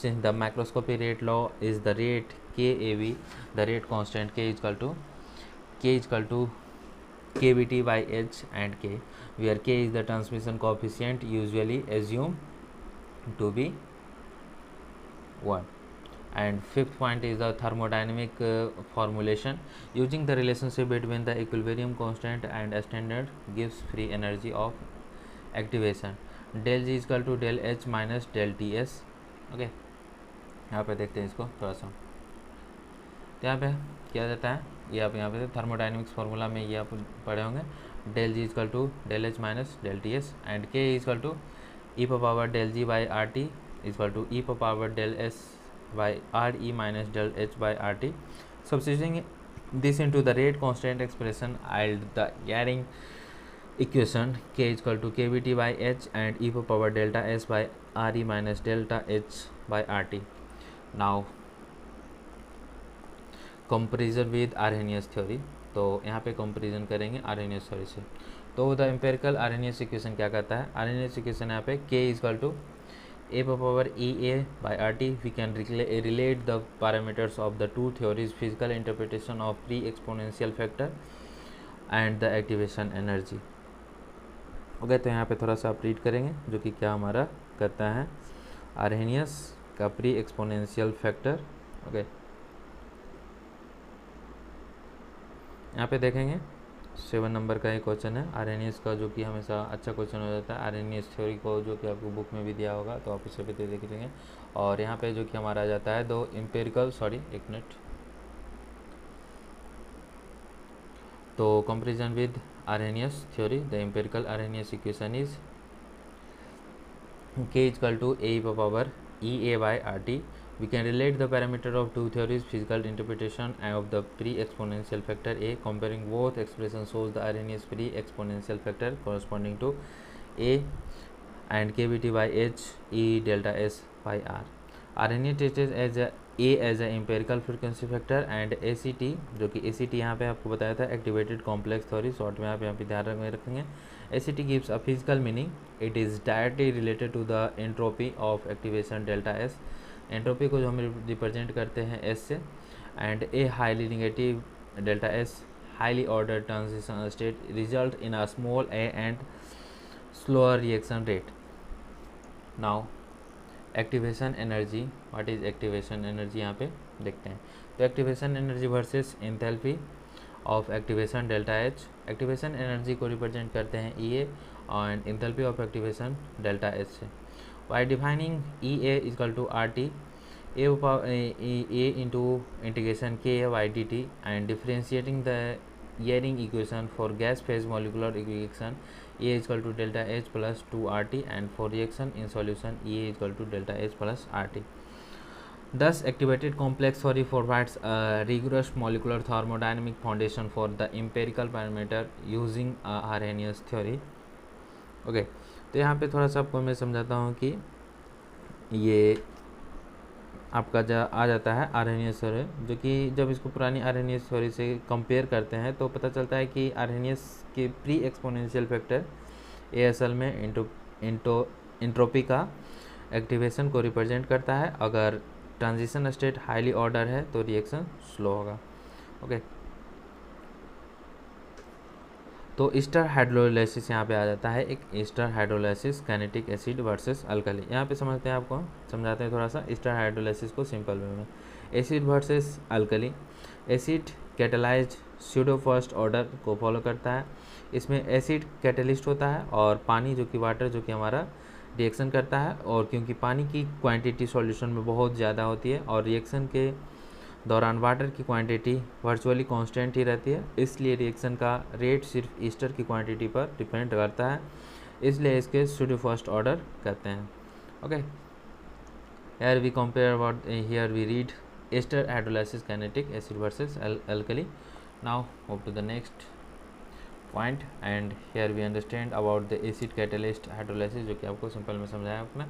S1: Since the macroscopy rate law is the rate KAV, the rate constant k is equal to kVt by h and k, where k is the transmission coefficient usually assumed to be 1. And fifth point is the thermodynamic formulation. Using the relationship between the equilibrium constant and standard gives free energy of activation. Del G equal to del H minus del T S. Okay, यहाँ पे देखते हैं इसको थोड़ा सा। तो यहाँ पे क्या जाता है, ये आप यहाँ पे थर्मोडाइनमिक्स फार्मूला में ये आप पढ़े होंगे, del G equal to del H minus del T S and K equal to E power del G by R T equal to E power del S by R E minus del H by R T. Substituting this into the rate constant expression and the Eyring equation k is equal to kVt by h and e power delta s by re minus delta h by rt. Now comparison with Arrhenius theory, तो यहाँ पे comparison करेंगे Arrhenius theory से। तो the empirical Arrhenius equation क्या कहता है, Arrhenius equation यहाँ पे k is equal to a power ea by rt. We can relate the parameters of the two theories, physical interpretation of pre-exponential factor and the activation energy. Okay, तो यहाँ पे थोड़ा सा आप रीड करेंगे, जो कि क्या हमारा करता है आर्हेनियस का प्री एक्सपोनेंशियल फैक्टर। ओके, यहाँ पे देखेंगे 7 नंबर का एक क्वेश्चन है आर्हेनियस का, जो कि हमेशा अच्छा क्वेश्चन हो जाता है आर्हेनियस थ्योरी को, जो कि आपको बुक में भी दिया होगा, तो आप इसे भी देख लेंगे। और यहाँ पे जो कि हमारा आ जाता है दो एम्पेरिकल, एक मिनट, तो comparison with Arrhenius theory, the empirical Arrhenius equation is k is equal to a power ea by rt. We can relate the parameter of two theories, physical interpretation of the pre-exponential factor a. Comparing both expressions shows the Arrhenius pre-exponential factor corresponding to a and kVt by h e delta s by r. Arrhenius treated as a as a empirical frequency factor and A C T, जो कि ए C T यहाँ पे आपको बताया था activated complex theory, short में आप यहाँ पे ध्यान में रखेंगे। A C T gives a physical meaning, it is directly related to the entropy of activation delta S. Entropy को जो हम रिप्रेजेंट करते हैं एस से, and a highly negative delta S highly order transition state result in a small A and slower reaction rate. Now activation energy, what is activation energy यहाँ पे देखते हैं। तो activation energy versus enthalpy of activation delta H. Activation energy को represent करते हैं E A and enthalpy of activation delta H से। By defining E A equal to R T A into integration K Y D T and differentiating the Yaring equation for gas phase molecular equation, A is equal to delta H plus 2RT, and for reaction in solution A is equal to delta H plus RT. Thus, activated complex theory provides a rigorous molecular thermodynamic foundation for the empirical parameter using Arrhenius theory. Okay, तो यहाँ पे थोड़ा सा आपको मैं समझाता हूँ कि ये आपका आ जाता है आर्हेनियस थ्योरी, जो कि जब इसको पुरानी आर्हेनियस थ्योरी से कंपेयर करते हैं तो पता चलता है कि आर्हेनियस के प्री एक्सपोनेंशियल फैक्टर ए असल में एंट्रोपी का एक्टिवेशन को रिप्रेजेंट करता है। अगर ट्रांजिशन स्टेट हाईली ऑर्डर है तो रिएक्शन स्लो होगा। ओके, तो ईस्टर हाइड्रोलाइसिस यहाँ पे आ जाता है, एक Easter hydrolysis kinetic acid versus alkali. यहाँ पे समझते हैं, आपको समझाते हैं थोड़ा सा ईस्टर हाइड्रोलाइसिस को सिंपल वे में। Acid versus alkali, acid catalysed pseudo first order को फॉलो करता है। इसमें एसिड कैटलिस्ट होता है और पानी जो कि वाटर जो कि हमारा रिएक्शन करता है, और क्योंकि पानी की क्वांटिटी सॉल्यूशन में बहुत ज़्यादा होती है और रिएक्शन के दौरान वाटर की क्वांटिटी वर्चुअली कांस्टेंट ही रहती है, इसलिए रिएक्शन का रेट सिर्फ ईस्टर की क्वांटिटी पर डिपेंड करता है, इसलिए इसके सूडो फर्स्ट ऑर्डर कहते हैं। Okay, here we compare about, here we read ester hydrolysis kinetic acid versus alkali. Now move to the next point and here we understand about the acid catalyst hydrolysis, जो कि आपको simple में समझाया आपने,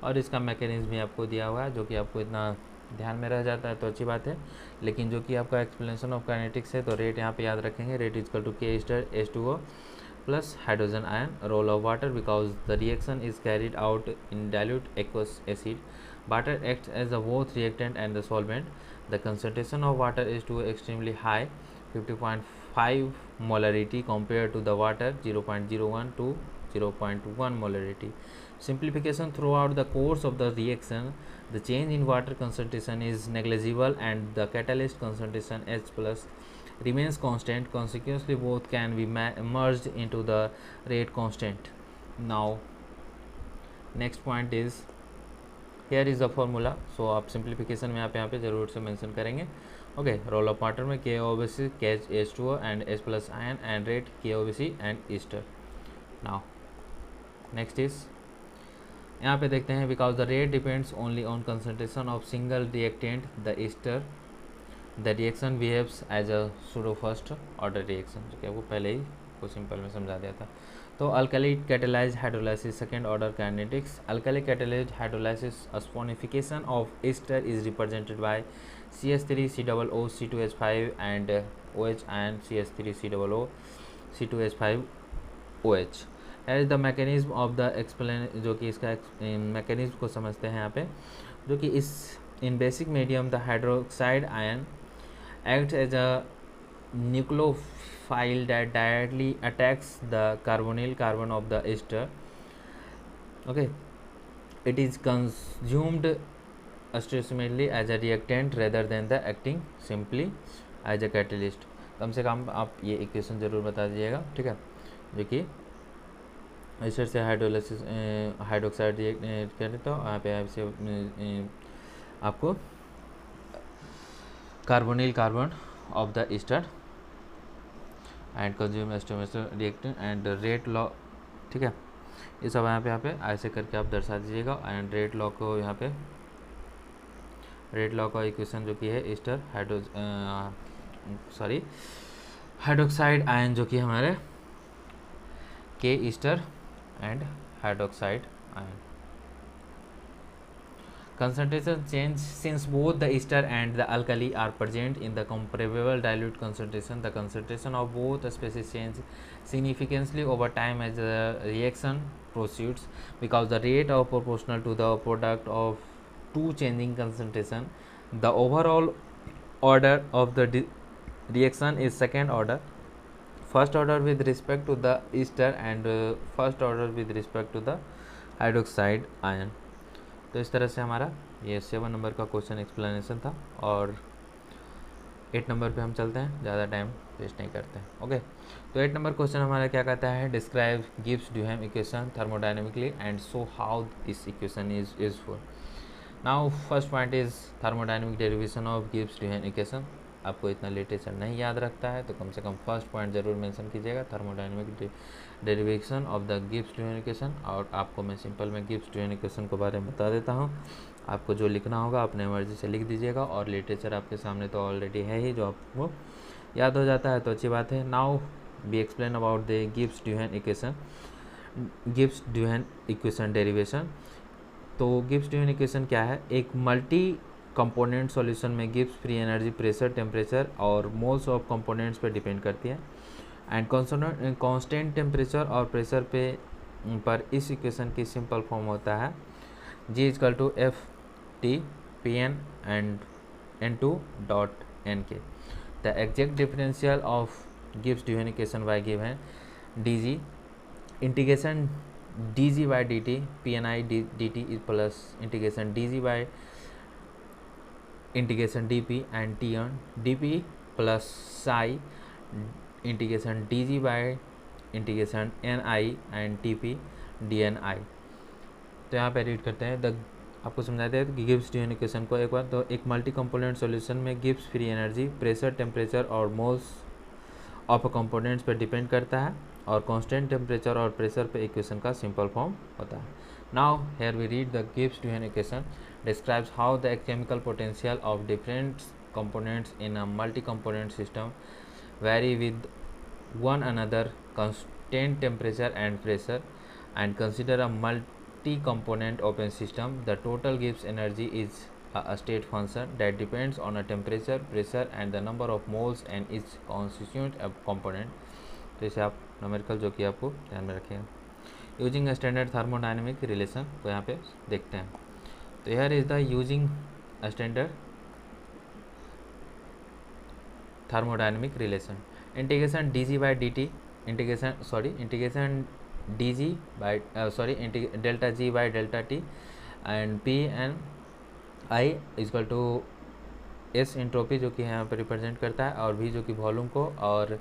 S1: और इसका मैकेनिज्म भी आपको दिया हुआ है, जो कि आपको इतना ध्यान में रह जाता है तो अच्छी बात है, लेकिन जो कि आपका एक्सप्लेनेशन ऑफ काइनेटिक्स है तो रेट यहाँ पे याद रखेंगे। रेट इजकल टू के ester H2O plus hydrogen ion, role of water because the reaction is carried out in dilute aqueous acid. Water acts as a both reactant and the solvent. The concentration of water is to extremely high, 50.5 molarity compared to the water 0.01 to 0.1 molarity. Simplification: throughout the course of the reaction, the change in water concentration is negligible and the catalyst concentration H plus remains constant. Consequently, both can be merged into the rate constant. Now, next point is here is the formula. So आप simplification में आप यहाँ पे ज़रूर से mention करेंगे। Okay, role of water में KOBC catch H2O and H plus ion and rate KOBC and ester. Now next is यहाँ पे देखते हैं because the rate depends only on concentration of single reactant the ester, the reaction behaves as a pseudo first order reaction, जो कि आपको पहले ही को simple में समझा दिया था। तो alkali catalyse hydrolysis second order kinetics. Alkali catalyse hydrolysis saponification of Easter is represented by CH3COO C2H5 and OH and CH3COO C2H5OH। है is the mechanism of the explain, जो कि इसका मैकेनिज्म को समझते हैं यहाँ पे, जो कि इस in basic medium the hydroxide ion acts as a nucleophile that directly attacks the carbonyl carbon of the ester. Okay, it is consumed ostensibly as a reactant rather than the acting simply as a catalyst. कम से कम आप ये equation ज़रूर बता दीजिएगा, ठीक है, जो कि एस्टर से हाइड्रोलाइसिस हाइड्रोक्साइड रिएक्ट करें तो यहाँ पे आपको carbonyl carbon of the ester and consume एस्टोमेसर रिएक्टेंट एंड रेट लॉ, ठीक है, ये सब यहाँ पे ऐसे करके आप दर्शा दीजिएगा। एंड रेट लॉ को यहाँ पे रेट लॉ का इक्वेशन जो कि है ईस्टर हाइड्रोक्साइड आयन, जो कि हमारे के Easter and hydroxide ion. Concentration change since both the ester and the alkali are present in the comparable dilute concentration. The concentration of both species change significantly over time as the reaction proceeds because the rate of proportional to the product of two changing concentration. The overall order of the reaction is second order, first order with respect to the ester and first order with respect to the hydroxide ion. तो इस तरह से हमारा ये 7 number का question explanation था, और 8 number पे हम चलते हैं, ज़्यादा टाइम वेस्ट नहीं करते हैं। ओके, तो 8 नंबर क्वेश्चन हमारा क्या कहता है, describe Gibbs-Duhem equation thermodynamically and so how this equation is useful. Now first point is thermodynamic derivation of Gibbs-Duhem equation. आपको इतना लिटरेचर नहीं याद रखता है तो कम से कम फर्स्ट पॉइंट ज़रूर मेंशन कीजिएगा, thermodynamic derivation of the Gibbs Duhem equation. और आपको मैं सिंपल में गिब्स-ड्यूहम इक्वेशन के बारे में बता देता हूँ, आपको जो लिखना होगा अपने मर्जी से लिख दीजिएगा, और लिटरेचर आपके सामने तो ऑलरेडी है ही, जो आपको याद हो जाता है तो अच्छी बात है। Now we explain about the Gibbs Duhem equation, Gibbs Duhem equation derivation. तो गिब्स-ड्यूहम इक्वेशन क्या है, एक मल्टी कंपोनेंट सॉल्यूशन में Gibbs free energy pressure temperature और मोल्स ऑफ कंपोनेंट्स पे डिपेंड करती है, एंड कांस्टेंट टेम्परेचर और प्रेशर पर इस इक्वेशन की सिंपल फॉर्म होता है G=F(T)Pn and N2.Nk. The exact differential of Gibbs-Duhem equation by given dg integration dg by dt Pni dt is plus integration dg by integration dp and Tn dp plus psi integration dg by integration ni and tp dni। तो यहाँ पे read करते हैं, the आपको समझाते हैं कि Gibbs Duhem equation को एक बार। तो एक मल्टी कंपोनेंट सॉल्यूशन में Gibbs free energy pressure, temperature और मोल्स ऑफ कंपोनेंट्स पर डिपेंड करता है और कांस्टेंट टेम्परेचर और प्रेशर पे इक्वेशन का सिंपल फॉर्म होता है। Now here we read the Gibbs Duhem equation describes how the chemical potential of different components in a multi-component system vary with one another constant temperature and pressure, and consider a multi-component open system. The total Gibbs energy is a state function that depends on a temperature, pressure and the number of moles and its constituent component. तो इसे आप numerical जो कि आपको ध्यान में रखेगा। Using standard thermodynamic relation को यहाँ पे देखते हैं। तो here is the using a standard thermodynamic relation integration dg by dt integration dg by delta g by delta t and p and I equal to s entropy जो कि यहाँ पर रिप्रेजेंट करता है और v जो कि वॉल्यूम को, और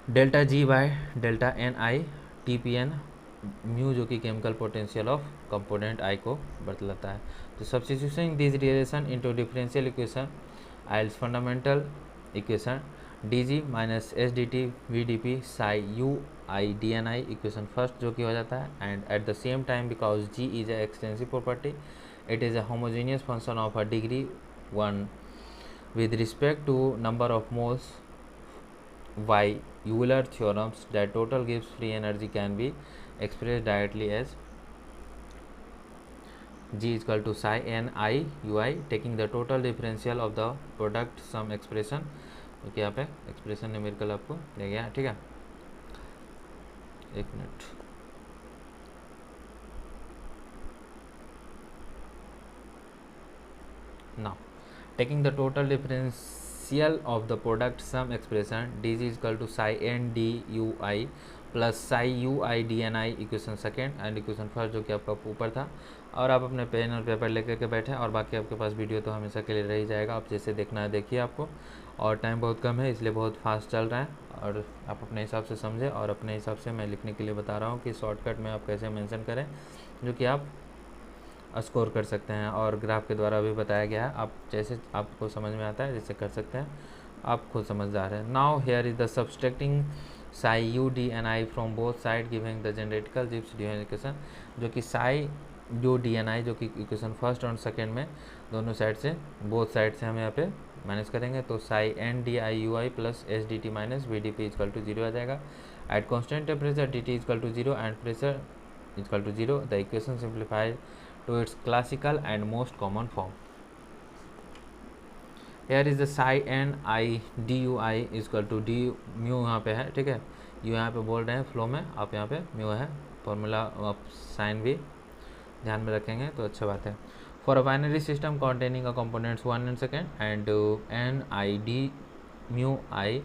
S1: delta g by delta N I T P N mu जो कि chemical potential of component I को बतलाता है। तो substitution this relation into differential equation yields fundamental equation D G minus S D T V D P psi U I D N I equation first जो कि हो जाता है। And at the same time because G is a extensive property it is a homogeneous function of a degree 1 with respect to number of moles by Euler theorems that total Gibbs free energy can be expressed directly as G is equal to psi n I ui taking the total differential of the product sum expression, क्योंकि यहाँ पे expression numerical आपको दे गया, ठीक है। एक minute, now taking the total differential of the product sum expression dg is equal to psi n d u I plus psi u I d n I equation second and equation first जो कि आपका ऊपर था। और आप अपने pen और paper लेकर के बैठे और बाकी आपके पास वीडियो तो हमेशा के लिए रह ही जाएगा, आप जैसे देखना है देखिए आपको। और टाइम बहुत कम है इसलिए बहुत फास्ट चल रहा है और आप अपने हिसाब से समझें और अपने हिसाब से मैं लिखने के लिए बता रहा हूँ कि शॉर्टकट में आप कैसे मेंशन करें जो कि आप स्कोर कर सकते हैं। और ग्राफ के द्वारा भी बताया गया है, आप जैसे आपको समझ में आता है जैसे कर सकते हैं, आप खुद समझदार हैं। Now here is the subtracting psi U D N I from both side giving the जेनरेटिकल गिब्स ड्यूहेन इक्वेशन, जो कि psi U D N I जो कि इक्वेशन फर्स्ट और सेकेंड में दोनों साइड से बोथ साइड से हम यहाँ पे माइनस करेंगे। तो psi N D I U I plus S D T minus V D P equal to zero आ जाएगा। At constant temperature D T equal to zero and pressure equal to zero, the equation simplified to its classical and most common form. Here is the psi n I d u I is equal to d mu यहाँ पे है, ठीक है, u यहाँ पे बोल रहे हैं फ्लो में, आप यहाँ पे म्यू है फॉर्मूला, आप साइन भी ध्यान में रखेंगे तो अच्छा बात है। For a binary system containing a components 1 and second and n I d mu I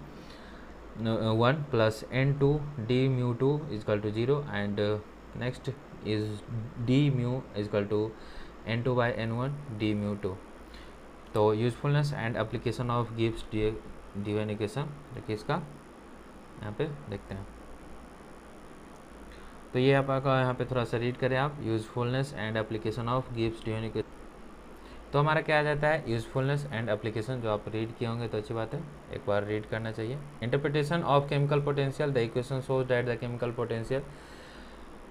S1: 1 plus n2 d mu 2 is equal to 0 and next is d mu is equal to n2 by n1 d mu 2। तो usefulness and application of Gibbs Duhem equation देखिए इसका यहाँ पे देखते हैं। तो ये आपका यहाँ पे थोड़ा सा रीड करें आप, usefulness and application of Gibbs Duhem equation. तो हमारा क्या आ जाता है, यूजफुलनेस एंड एप्लीकेशन, जो आप रीड किए होंगे तो अच्छी बात है, एक बार रीड करना चाहिए। Interpretation of chemical potential, the equation shows that the chemical potential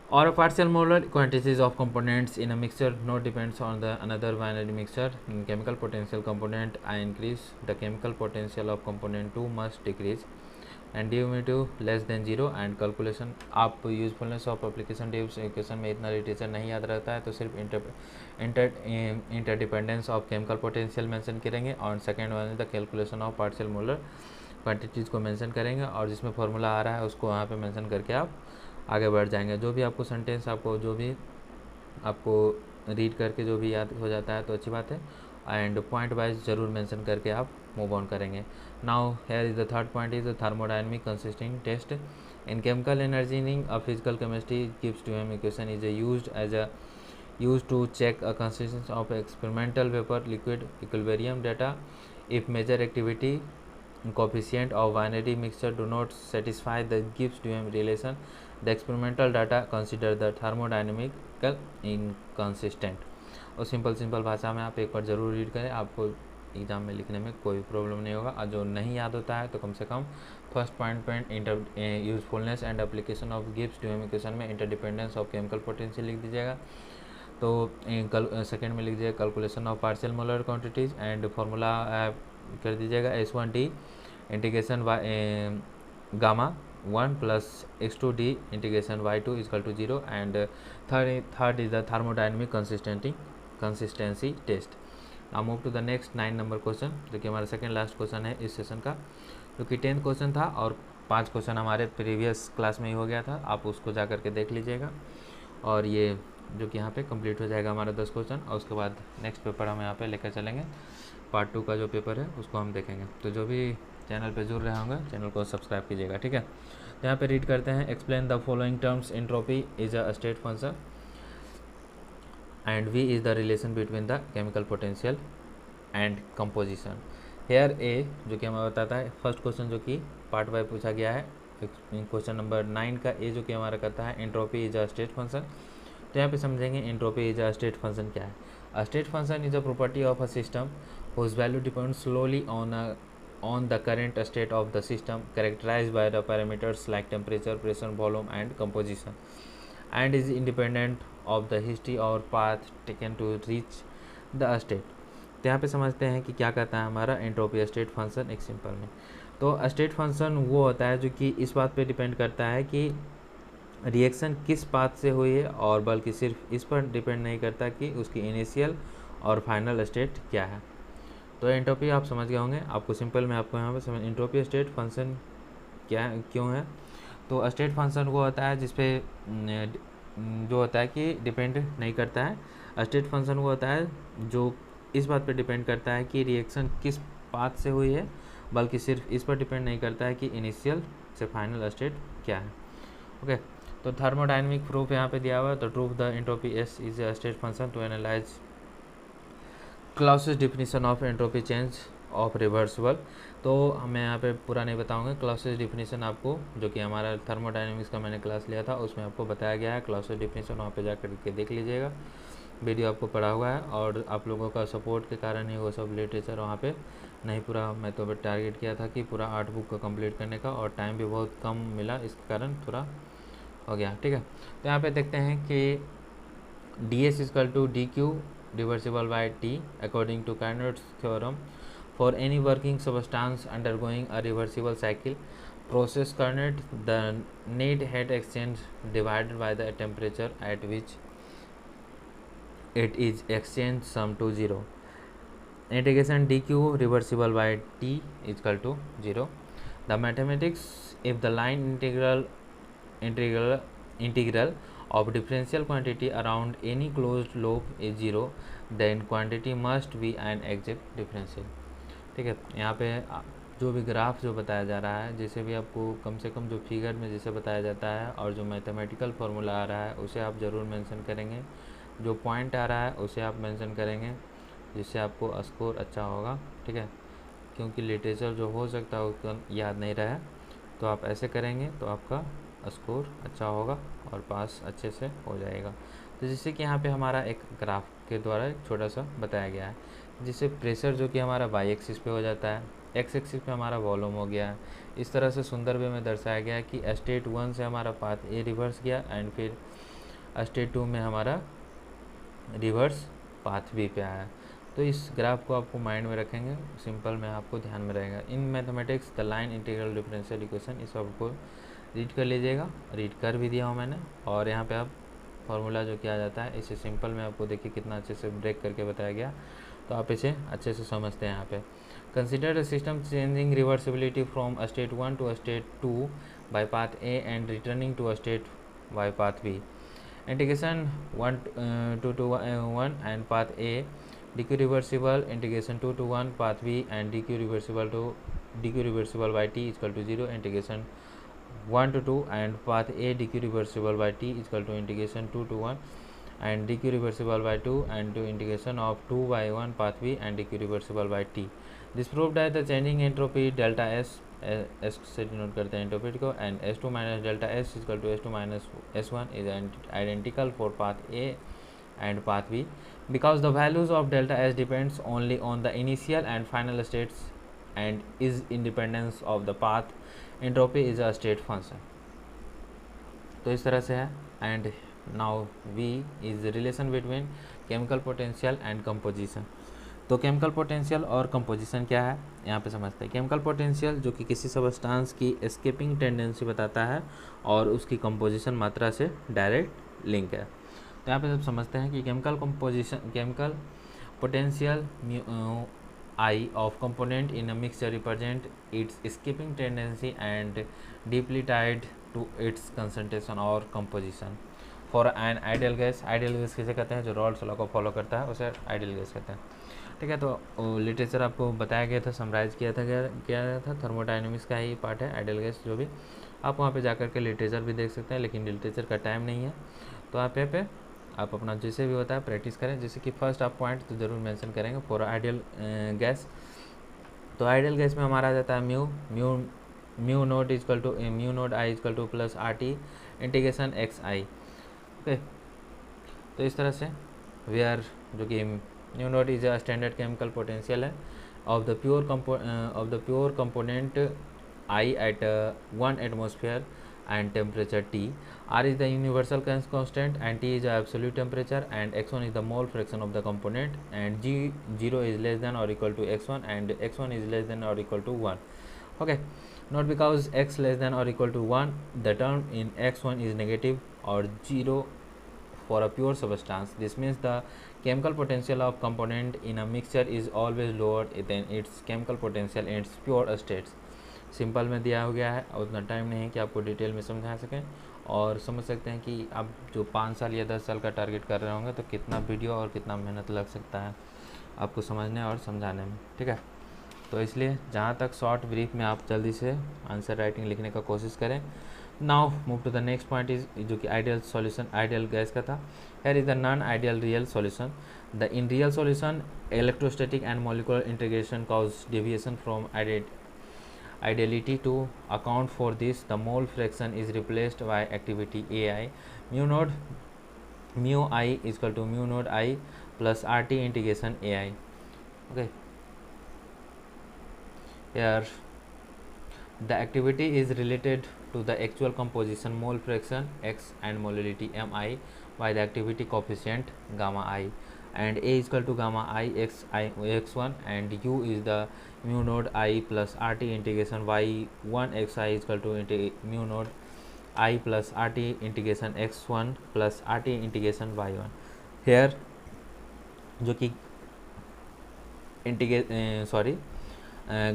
S1: or a partial molar quantities of components in a mixture not depends on the another binary mixture. In chemical potential component I increase, the chemical potential of component 2 must decrease and dU less than 0 and calculation। आप usefulness of application equation में इतना literature नहीं याद रहता है तो सिर्फ interdependence of chemical potential mention करेंगे और second one the calculation of partial molar quantities को मेंशन करेंगे और जिसमें फार्मूला आ रहा है उसको वहाँ पे मेंशन करके आप आगे बढ़ जाएंगे। जो भी आपको सेंटेंस आपको जो भी आपको रीड करके जो भी याद हो जाता है तो अच्छी बात है एंड पॉइंट वाइज ज़रूर मेंशन करके आप मूव ऑन करेंगे। Now here is the third point is the thermodynamic consisting test in chemical engineering a physical chemistry Gibbs Duhem equation is used to check a consistency of experimental vapor liquid equilibrium data if major activity coefficient of binary mixture do not satisfy the Gibbs-Duhem relation. The experimental data consider the thermodynamical inconsistent. और simple भाषा में आप एक बार ज़रूर read करें, आपको exam में लिखने में कोई प्रॉब्लम नहीं होगा। और जो नहीं याद होता है तो कम से कम first point usefulness and application of Gibbs Duhem equation में इंटरडिपेंडेंस ऑफ केमिकल पोटेंशियल लिख दीजिएगा। तो सेकेंड में लिख दीजिएगा calculation of partial molar quantities and formula कर दीजिएगा S1D integration gamma 1 plus x2d integration y2 equal to 0 and third is the thermodynamic consistency test. Now move to the next 9 number question, जो कि हमारा second last question है इस session का, जो कि 10th क्वेश्चन था और 5 क्वेश्चन हमारे प्रीवियस क्लास में ही हो गया था। आप उसको जा करके देख लीजिएगा और ये जो कि यहाँ पे कंप्लीट हो जाएगा हमारा 10 क्वेश्चन। और उसके बाद नेक्स्ट पेपर हम यहाँ पे लेकर चलेंगे, पार्ट 2 का जो पेपर है उसको हम देखेंगे। तो जो भी चैनल पे जुड़ रहे होंगे चैनल को सब्सक्राइब कीजिएगा, ठीक है। यहाँ पे रीड करते हैं, explain the following terms, entropy is a state function and V is the relation between the chemical potential and composition. Here A जो कि हमें बताता है फर्स्ट क्वेश्चन जो कि पार्ट वाइज पूछा गया है, क्वेश्चन नंबर 9 का ए जो कि हमारा कहता है entropy is a state function. तो यहाँ पे समझेंगे entropy is a state function क्या है। अ state function is a property of a system whose value depends slowly on the current state of the system, characterized by the parameters like temperature, pressure, volume and composition, and is independent of the history or path taken to reach the state। तो यहाँ पे समझते हैं कि क्या कहता है हमारा एंट्रोपी स्टेट फंक्शन एक सिंपल में। तो स्टेट फंक्शन वो होता है जो कि इस बात पे डिपेंड करता है कि रिएक्शन किस पाथ से हुई है, और बल्कि सिर्फ इस पर डिपेंड नहीं करता कि उसकी इनिशियल और फाइनल स्टेट क्या है। तो एंट्रोपी आप समझ गए होंगे। आपको सिंपल में आपको यहाँ पे समझ एंट्रोपी स्टेट फंक्शन क्या क्यों है। तो स्टेट फंक्शन वो होता है जिसपे जो होता है कि डिपेंड नहीं करता है। स्टेट फंक्शन वो होता है जो इस बात पे डिपेंड करता है कि रिएक्शन किस पाथ से हुई है, बल्कि सिर्फ इस पर डिपेंड नहीं करता है कि इनिशियल से फाइनल स्टेट क्या है। ओके, तो थर्मोडायनेमिक प्रूफ यहाँ पे दिया हुआ है। तो proof the entropy S is a state function to analyse Clausius definition of entropy change of reversible. तो मैं यहाँ पे पूरा नहीं बताऊंगा। क्लाउसिस डिफिनीशन आपको जो कि हमारा थर्मोडायनेमिक्स का मैंने क्लास लिया था उसमें आपको बताया गया है। क्लाउसिस डिफिनीशन वहाँ पे जा करके देख लीजिएगा, वीडियो आपको पढ़ा हुआ है। और आप लोगों का सपोर्ट के कारण ही वो सब लिटरेचर वहाँ पे नहीं पूरा, मैं तो टारगेट किया था कि पूरा 8 बुक का कंप्लीट करने का, और टाइम भी बहुत कम मिला, इसके कारण थोड़ा हो गया, ठीक है। तो यहाँ पे देखते हैं कि ds equal to dq reversible by T according to Carnot's theorem for any working substance undergoing a reversible cycle process Carnot, the net heat exchange divided by the temperature at which it is exchanged sum to 0, integration dq reversible by T equal to 0। The mathematics, if the line integral of differential quantity around any closed loop is 0, then quantity must be an exact differential। ठीक है, यहाँ पे जो भी graph जो बताया जा रहा है, जैसे भी आपको कम से कम जो फिगर में जैसे बताया जाता है और जो मैथमेटिकल फार्मूला आ रहा है उसे आप ज़रूर मेंशन करेंगे, जो पॉइंट आ रहा है उसे आप मेंशन करेंगे, जिससे आपको स्कोर अच्छा होगा, ठीक है। क्योंकि लिटरेचर जो हो सकता है उसका याद नहीं रहा है, तो आप ऐसे करेंगे तो आपका स्कोर अच्छा होगा और पास अच्छे से हो जाएगा। तो जैसे कि यहाँ पे हमारा एक ग्राफ के द्वारा एक छोटा सा बताया गया है, जिससे प्रेशर जो कि हमारा वाई एक्सिस पे हो जाता है, एक्स एक्सिस पे हमारा वॉल्यूम हो गया है। इस तरह से सुंदर वे में दर्शाया गया है कि स्टेट 1 से हमारा पाथ ए रिवर्स गया एंड फिर स्टेट 2 में हमारा रिवर्स पाथ बी पे आया। तो इस ग्राफ को आपको माइंड में रखेंगे, सिंपल में आपको ध्यान में रहेगा। In mathematics the line integral differential equation, इस आपको रीड कर लीजिएगा, रीड कर भी दिया हूँ मैंने। और यहाँ पे आप फार्मूला जो किया जाता है इसे सिंपल में आपको देखिए कितना अच्छे से ब्रेक करके बताया गया, तो आप इसे अच्छे से समझते हैं। यहाँ पे consider system changing reversibility from state 1 to state 2 by path A and returning to state by path B. Integration 1 to 1 and path A dq reversible, integration 2 to 1 path B and dq reversible by T equal to 0, integration 1 to 2 and path A dq reversible by T equal to integration 2 to 1 and dq reversible by 2 and to integration of 2 by 1 path B and dq reversible by T। This prove that the changing entropy delta S, S से denote करते हैं entropy को, and S2 minus delta S equal to S2 minus S1 is identical for path A and path B, because the values of delta S depends only on the initial and final states and is independence of the path. Entropy is a state function. तो इस तरह से है. And now V is the relation between chemical potential and composition. तो chemical potential और composition क्या है यहाँ पे समझते हैं. केमिकल पोटेंशियल जो कि किसी सब्सटेंस की एस्केपिंग टेंडेंसी बताता है और उसकी कंपोजिशन मात्रा से डायरेक्ट लिंक है. तो यहाँ पे सब समझते हैं कि chemical potential I of component in a mixture represent its escaping tendency and deeply tied to its concentration और composition. For an ideal gas किसे कहते हैं, जो रॉल्स लॉ को फॉलो करता है उसे आइडियल गैस कहते हैं. ठीक है, तो लिटरेचर आपको बताया गया था, समराइज किया गया था. थर्मोडायनेमिक्स का ही पार्ट है आइडियल गैस. जो भी आप वहाँ पे जाकर के लिटरेचर भी देख सकते हैं, लेकिन लिटरेचर का टाइम नहीं है. तो आप यहाँ पे आप अपना जैसे भी होता है प्रैक्टिस करें. जैसे कि फर्स्ट आप पॉइंट तो ज़रूर मेंशन करेंगे फॉर आइडियल गैस. तो आइडियल गैस में हमारा आ जाता है mu naught equal to mu naught I equal to plus RT integration XI. Okay, तो इस तरह से वेयर जो कि mu naught is a standard chemical potential है of the pure component I at 1 atmosphere and temperature T. R is the universal constant and T is the absolute temperature, and X1 is the mole fraction of the component, and G0 is less than or equal to X1 and X1 is less than or equal to 1. Okay, not because X less than or equal to 1 the term in X1 is negative or 0 for a pure substance. This means the chemical potential of component in a mixture is always lower than its chemical potential in its pure states. Simple में दिया हो गया है और उतना time नहीं है कि आपको डिटेल में समझा सकें. और समझ सकते हैं कि आप जो 5 साल या 10 साल का टारगेट कर रहे होंगे तो कितना वीडियो और कितना मेहनत लग सकता है आपको समझने और समझाने में. ठीक है, तो इसलिए जहाँ तक शॉर्ट ब्रीफ में आप जल्दी से आंसर राइटिंग लिखने का कोशिश करें. Now move to the next point is जो कि आइडियल सॉल्यूशन आइडियल गैस का था. Here is the non ideal real solution. The in real solution electrostatic and molecular integration cause deviation from ideality. To account for this, the mole fraction is replaced by activity AI. mu I is equal to mu naught I plus RT integration AI. Okay, here the activity is related to the actual composition mole fraction X and molality Mi by the activity coefficient gamma I, and A is equal to gamma I x1, and U is the mu naught I plus RT integration y1 xi is equal to mu naught I plus RT integration x1 plus RT integration y1. Here जो कि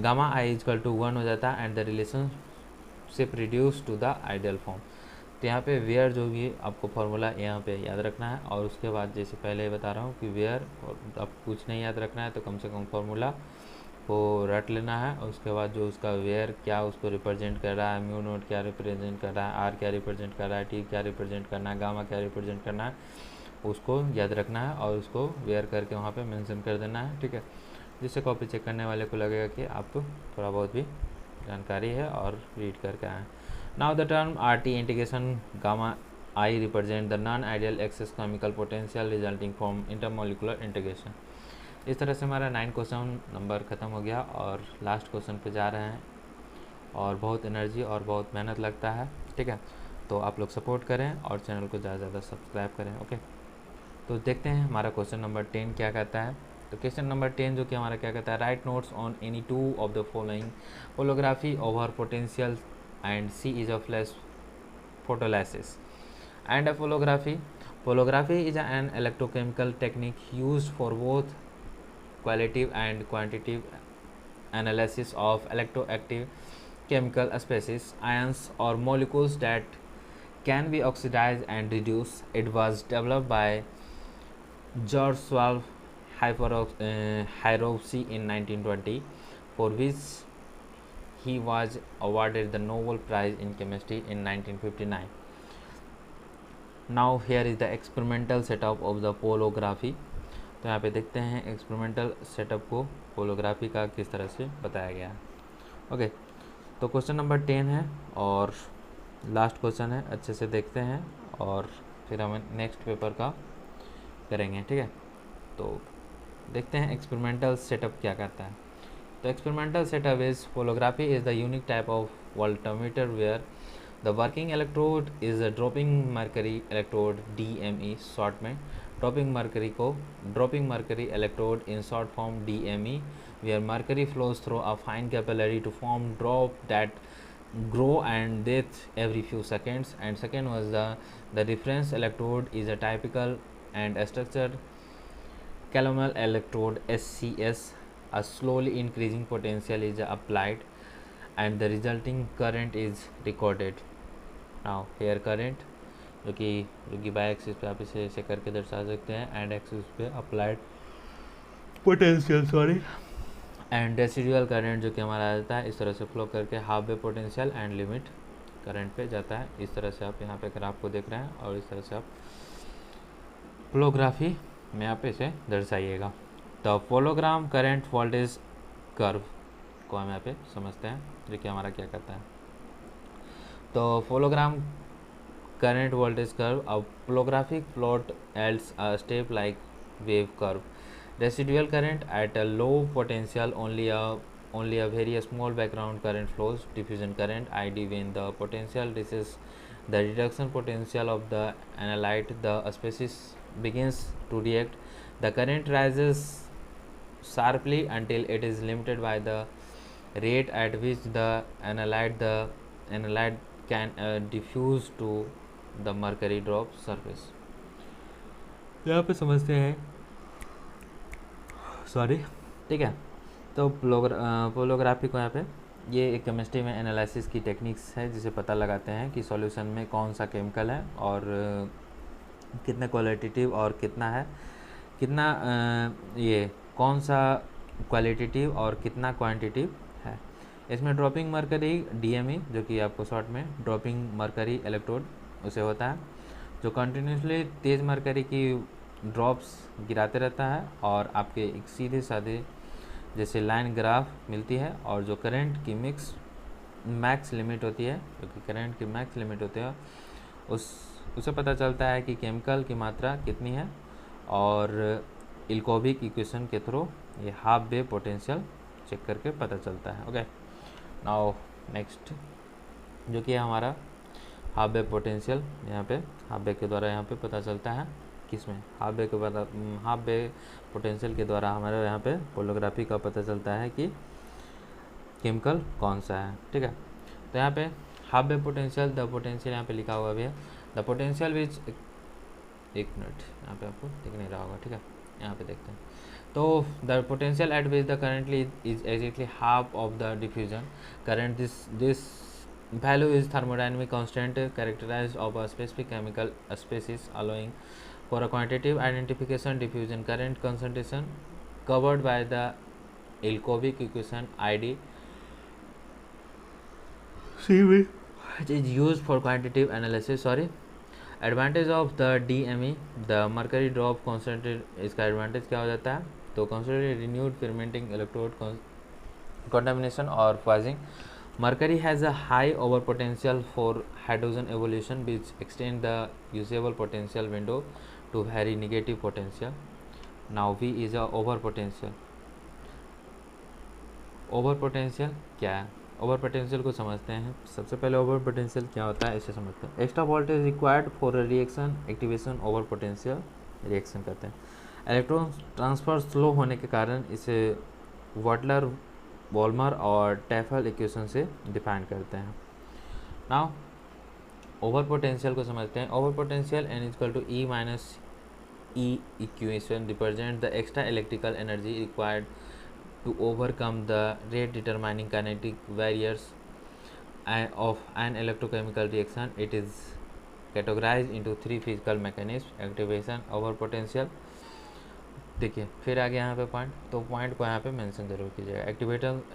S1: gamma I equal to 1 हो जाता है and the relationship reduce to the ideal form. तो यहाँ पे where जो भी आपको फार्मूला यहाँ पे याद रखना है, और उसके बाद जैसे पहले बता रहा हूँ कि वेयर आप कुछ नहीं याद रखना है तो कम से कम फार्मूला को रट लेना है. और उसके बाद जो उसका वेयर क्या उसको रिप्रेजेंट कर रहा है, म्यू नोट क्या रिप्रेजेंट कर रहा है, आर क्या रिप्रेजेंट कर रहा है, टी क्या रिप्रेजेंट करना है, गामा क्या रिप्रेजेंट करना है, उसको याद रखना है और उसको वेयर करके वहाँ पे मेंशन कर देना है. ठीक है, जिससे कॉपी चेक करने वाले को लगेगा कि आपको थोड़ा बहुत भी जानकारी है और रीड करके आए. Now the term RT integration gamma I represent the non ideal excess chemical potential resulting from intermolecular integration. इस तरह से हमारा 9 क्वेश्चन नंबर ख़त्म हो गया और लास्ट क्वेश्चन पे जा रहे हैं. और बहुत एनर्जी और बहुत मेहनत लगता है. ठीक है, तो आप लोग सपोर्ट करें और चैनल को ज़्यादा से ज़्यादा सब्सक्राइब करें. ओके, तो देखते हैं हमारा क्वेश्चन नंबर 10 क्या कहता है. तो क्वेश्चन नंबर 10 जो कि हमारा क्या कहता है, right notes on any 2 of the following holography over potential and C is a flash photolysis and a polography. Polography is an electrochemical technique used for both qualitative and quantitative analysis of electroactive chemical species, ions or molecules that can be oxidized and reduced. It was developed by George Schwab Hierowski in 1920, for which he was awarded the Nobel Prize in Chemistry in 1959. Now here is the experimental setup of the polography. तो यहाँ पे देखते हैं experimental setup को holography का किस तरह से बताया गया है। ओके, तो क्वेश्चन नंबर 10 है और लास्ट क्वेश्चन है, अच्छे से देखते हैं और फिर हम नेक्स्ट पेपर का करेंगे, ठीक है। तो देखते हैं एक्सपेरिमेंटल सेटअप क्या करता है। तो experimental setup is holography is the unique type of voltmeter where the working electrode is a dropping mercury electrode, DME short में। Dropping mercury electrode in short form DME, where mercury flows through a fine capillary to form drop that grow and death every few seconds. And second was the reference electrode is a typical and a structured calomel electrode, SCS. A slowly increasing potential is applied and the resulting current is recorded. Now here current जो कि by axis पे आप इसे ऐसे करके दर्शा सकते हैं, एंड एक्सिस पे applied potential and residual current जो कि हमारा आ जाता है इस तरह से फ्लो करके half way potential and limit current पे जाता है। इस तरह से आप यहाँ पे ग्राफ को देख रहे हैं और इस तरह से आप फ्लोग्राफी में आप इसे दर्शाइएगा। तो फ्लोग्राम करंट वोल्टेज कर्व को हम यहाँ पे समझते हैं जो कि हमारा क्या करता है। तो फ्लोग्राम current voltage curve, a flowgraphic plot else a step like wave curve. Residual current at a low potential, only a very small background current flows. Diffusion current, ID, when the potential reaches the reduction potential of the analyte, the species begins to react. The current rises sharply until it is limited by the rate at which the analyte can diffuse to the mercury drop surface. यहाँ पे समझते हैं, sorry, ठीक है। तो पोलोग्राफी को यहाँ पे ये एक केमिस्ट्री में एनालिसिस की टेक्निक्स है जिसे पता लगाते हैं कि सॉल्यूशन में कौन सा केमिकल है और कितना क्वालिटेटिव और कितना ये कौन सा क्वालिटेटिव और कितना क्वांटिटिव है। इसमें ड्रॉपिंग मर्करी DME जो कि आपको शॉर्ट में ड्रॉपिंग मर्करी इलेक्ट्रोड उसे होता है जो कंटिन्यूसली तेज़ मरकरी की ड्रॉप्स गिराते रहता है और आपके एक सीधे साधे जैसे लाइन ग्राफ मिलती है, और जो करंट की मैक्स लिमिट होती है, जो कि करंट की मैक्स लिमिट होती है उसे पता चलता है कि केमिकल की मात्रा कितनी है, और इल्कोविक इक्वेशन के थ्रू ये हाफ वे पोटेंशियल चेक करके पता चलता है। ओके, नाउ नेक्स्ट जो कि हमारा हाफ वे पोटेंशियल, यहाँ पे हाफ वे के द्वारा यहाँ पे पता चलता है किसमें हाफ वे पोटेंशियल के द्वारा हमारे यहाँ पे पोलोग्राफी का पता चलता है कि केमिकल कौन सा है, ठीक है। तो यहाँ पे half way potential, the potential यहाँ पे लिखा हुआ भी है, द पोटेंशियल विच, एक मिनट यहाँ पे आपको दिख नहीं रहा होगा, ठीक है, यहाँ पे देखते हैं। तो the potential at which the currently is exactly half of the diffusion current, this value is thermodynamic constant characterized of a specific chemical species, allowing for a quantitative identification. Diffusion current concentration covered by the Ilkovic equation ID CV is used for quantitative analysis. Advantage of the DME, the mercury drop concentrated, इसका advantage क्या हो जाता है, तो concentrated renewed fermenting electrode contamination or poisoning. Mercury has a high overpotential for hydrogen evolution, which extend the usable potential window to very negative potential. Now V is a overpotential. ओवरपोटेंशियल क्या है, ओवरपोटेंशियल को समझते हैं। सबसे पहले ओवरपोटेंशियल क्या होता है इसे समझते हैं। Extra voltage required for a reaction activation overpotential reaction कहते हैं। इलेक्ट्रॉन ट्रांसफर स्लो होने के कारण इसे वॉटलर, वॉल्मर और टेफल इक्वेशन से डिफाइन करते हैं। नाउ ओवर पोटेंशियल को समझते हैं। Over potential n equal to E minus E equation represent the extra electrical energy required to overcome the rate determining kinetic barriers of an electrochemical reaction. It is categorise into 3 physical mechanism, activation, over potential. देखिए फिर आगे यहाँ पे point, तो point को यहाँ पे mention जरूर कीजिएगा।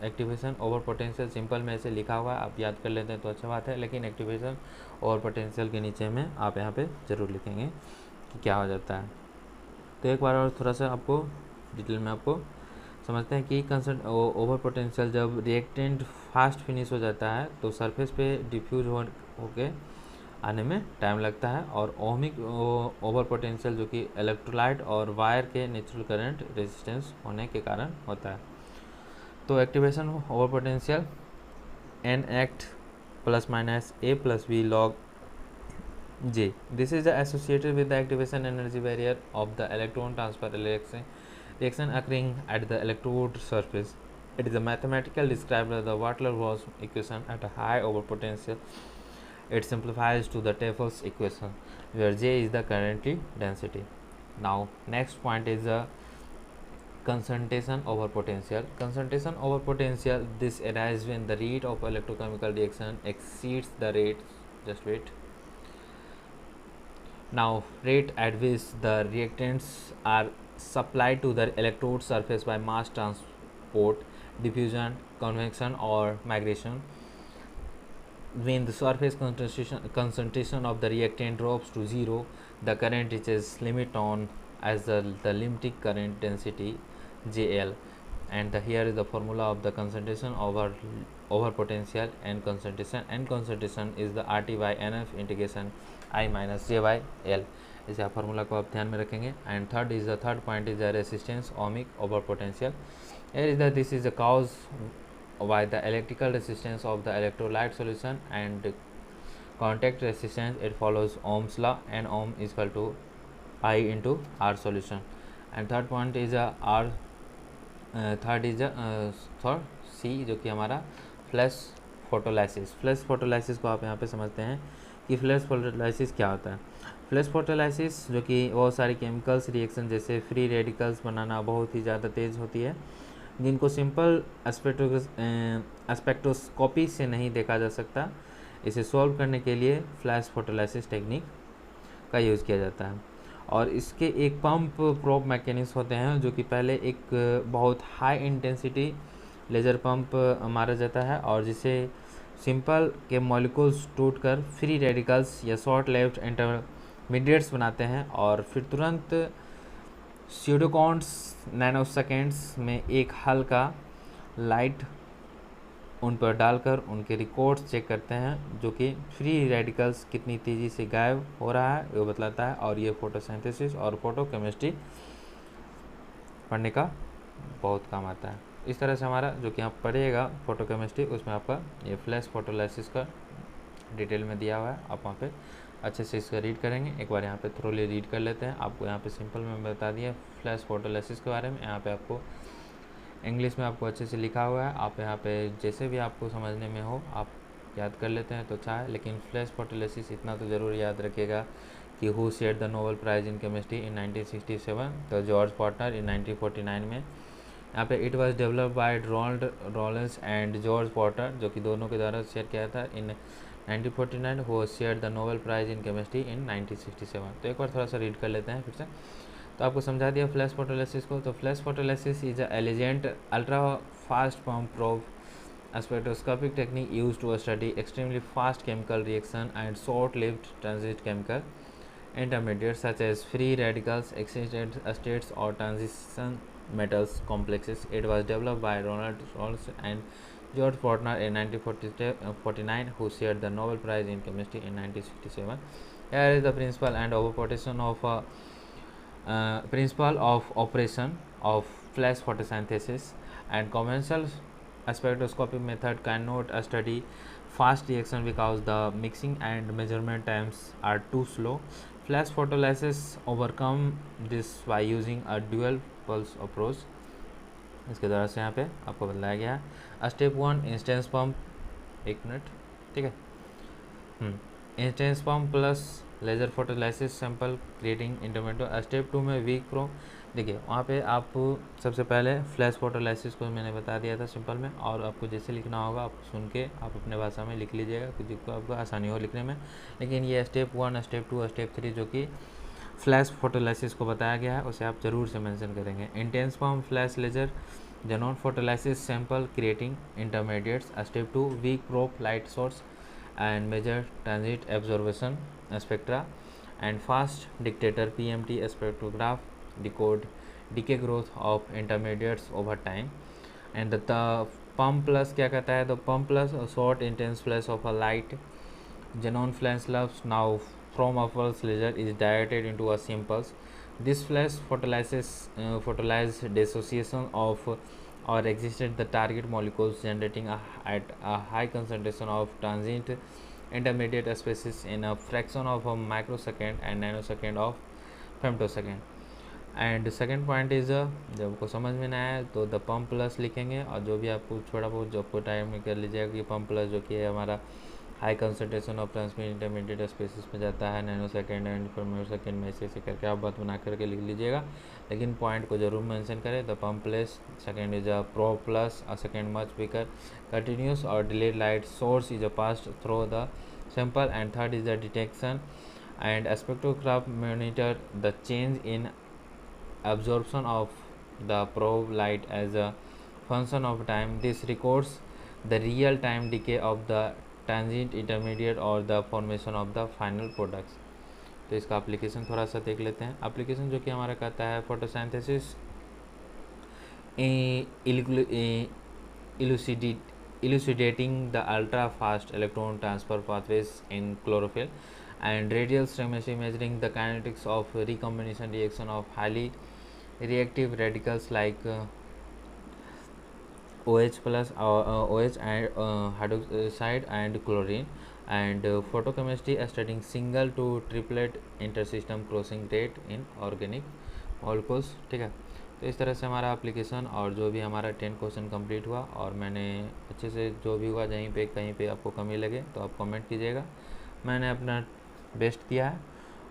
S1: एक्टिवेशन ओवर पोटेंशियल सिंपल में ऐसे लिखा हुआ है, आप याद कर लेते हैं तो अच्छा बात है, लेकिन एक्टिवेशन ओवर पोटेंशियल के नीचे में आप यहाँ पे ज़रूर लिखेंगे कि क्या हो जाता है। तो एक बार और थोड़ा सा आपको डिटेल में आपको समझते हैं कि ओवर पोटेंशियल जब रिएक्टेंट फास्ट फिनिश हो जाता है तो सरफेस पे डिफ्यूज होके आने में टाइम लगता है, और ओहमिक ओवर पोटेंशियल जो कि इलेक्ट्रोलाइट और वायर के नेचुरल करंट रेजिस्टेंस होने के कारण होता है। तो activation over potential N act plus minus A plus B log J. This is associated with the activation energy barrier of the electron transfer reaction occurring at the electrode surface. It is a mathematical described as the Butler-Gauss equation at a high over potential. It simplifies to the Tafels equation, where J is the current density. Now, next point is the concentration over potential. Concentration over potential. This arises when the rate of electrochemical reaction exceeds the rate. Just wait. Now, rate at which the reactants are supplied to the electrode surface by mass transport, diffusion, convection, or migration. When the surface concentration of the reactant drops to zero, the current reaches limit on as the limiting current density JL. And here is the formula of the concentration over potential and concentration is the RT by NF integration I minus J by L. इस formula को आप ध्यान में रखेंगे. And third point is the resistance ohmic over potential. Here is that this is the cause why the electrical resistance of the electrolyte solution and contact resistance, it follows Ohm's law, and Ohm is equal to I into R solution. And third point is third C जो कि हमारा flash photolysis. Flash photolysis को आप यहाँ पे समझते हैं कि फ्लैश फोटोलाइसिस क्या होता है. फ्लैश फोटोलाइसिस जो कि बहुत सारी केमिकल्स रिएक्शन जैसे फ्री रेडिकल्स बनाना बहुत ही ज़्यादा तेज़ होती है, जिनको सिंपल एस्पेक्ट्रोस्कोपी से नहीं देखा जा सकता. इसे सॉल्व करने के लिए फ्लैश फोटोलाइसिस टेक्निक का यूज़ किया जाता है. और इसके एक पंप प्रोब मैकेनिज्म होते हैं जो कि पहले एक बहुत हाई इंटेंसिटी लेज़र पंप मारा जाता है, और जिसे सिंपल के मॉलिक्यूल्स टूटकर फ्री रेडिकल्स या शॉर्ट लेफ्ट इंटरमीडिएट्स बनाते हैं, और फिर तुरंत स्यूडोकॉन्स नैनोसेकेंड्स में एक हल्का लाइट उन पर डालकर उनके रिकॉर्ड्स चेक करते हैं, जो कि फ्री रेडिकल्स कितनी तेज़ी से गायब हो रहा है वो बतलाता है. और ये फोटोसिंथेसिस और फोटोकेमिस्ट्री पढ़ने का बहुत काम आता है. इस तरह से हमारा जो कि आप पढ़िएगा फोटोकेमिस्ट्री, उसमें आपका ये फ्लैश फोटोलाइसिस का डिटेल में दिया हुआ है. आप वहाँ पे अच्छे से इसका रीड करेंगे. एक बार यहाँ पे थ्रोली रीड कर लेते हैं. आपको यहाँ पे सिंपल में बता दिया फ्लैश फोटोलाइसिस के बारे में. यहाँ पे आपको इंग्लिश में आपको अच्छे से लिखा हुआ है. आप यहाँ पे जैसे भी आपको समझने में हो आप याद कर लेते हैं तो अच्छा है. लेकिन फ्लैश फोटोलाइसिस इतना तो ज़रूर याद रखिएगा कि who shared the Nobel prize in chemistry in 1967, तो जॉर्ज पॉर्टर इन 1949 में. यहाँ पे it was developed by Ronald Rawlins and George Porter, जो कि दोनों के द्वारा शेयर किया था in 1949. Who shared the Nobel prize in chemistry in 1967. तो एक बार थोड़ा सा रीड कर लेते हैं फिर से. तो आपको समझा दिया फ्लैश फोटोलाइसिस को. तो flash photolysis is a एलिजेंट ultra fast pump probe spectroscopic technique used to study extremely fast chemical reaction and short-lived transit chemical intermediates such as free radicals, excited states, or transition metals complexes. It was developed by Ronald Rolls and George Portner in 1949, who shared the Nobel Prize in Chemistry in 1967. Here is the principle and principle of operation of flash photosynthesis. And conventional spectroscopic method cannot study fast reaction because the mixing and measurement times are too slow. Flash photolysis overcome this by using a dual pulse approach. इसके द्वारा से यहाँ पे आपको बताया गया है. Step 1 instance pump. एक मिनट, ठीक है. Instance pump plus laser photolysis sample creating intermediate. Step 2 में वीक प्रो. देखिए वहाँ पे आप सबसे पहले फ्लैश फोटोलाइसिस को मैंने बता दिया था सिंपल में, और आपको जैसे लिखना होगा आप सुन के आप अपने भाषा में लिख लीजिएगा जिसको आपको आसानी हो लिखने में. लेकिन ये स्टेप 1, स्टेप 2, स्टेप 3 जो कि फ्लैश फोटोलाइसिस को बताया गया है उसे आप ज़रूर से मेंशन करेंगे. Intense pump flash laser xenon photolysis sample creating intermediates. Step 2 weak probe light source and measure transit absorption spectra and fast dictator PMT spectrograph decay growth of intermediates over time. And the pump plus क्या कहता है, the pump plus a short intense flash of a light xenon flash loves now from a pulse laser is directed into a impulse. This flash photolizes dissociation of or existed the target molecules, generating at a high concentration of transient intermediate species in a fraction of a microsecond and nanosecond of femtosecond. And second point is जब आपको समझ में ना आए तो the pump plus लिखेंगे, और जो भी आपको थोड़ा बहुत जो आपको टाइम में कर लीजिएगा कि पम्प प्लस जो कि है हमारा high concentration of transmit intermediate species में जाता है, नैनो सेकेंड एंड फिर सेकेंड में ऐसे करके आप बात बना करके लिख लीजिएगा, लेकिन पॉइंट को जरूर मेंशन करें. The pump plus second is a probe plus a second much weaker continuous और delayed light source is a pass through the sample. And third is the detection and spectrograph monitor the change in absorption of the probe light as a function of time. This records the real time decay of the transient intermediate or the formation of the final products. तो इसका application थोड़ा सा देख लेते हैं. Application जो कि हमारा कहता है photosynthesis elucidating the ultra fast electron transfer pathways in chlorophyll, and radial chemistry measuring the kinetics of recombination reaction of highly reactive radicals like OH plus OH and hydroxide and chlorine. And photochemistry studying single to triplet intersystem crossing rate in organic molecules. ठीक है, तो इस तरह से हमारा application और जो भी हमारा 10 क्वेश्चन कंप्लीट हुआ, और मैंने अच्छे से जो भी हुआ कहीं पे आपको कमी लगे तो आप कमेंट कीजिएगा. मैंने अपना बेस्ट किया है.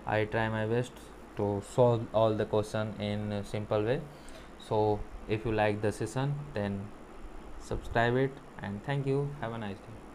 S1: I try my best to solve all the question in a simple way. So if you like the session, then subscribe it, and thank you. Have a nice day.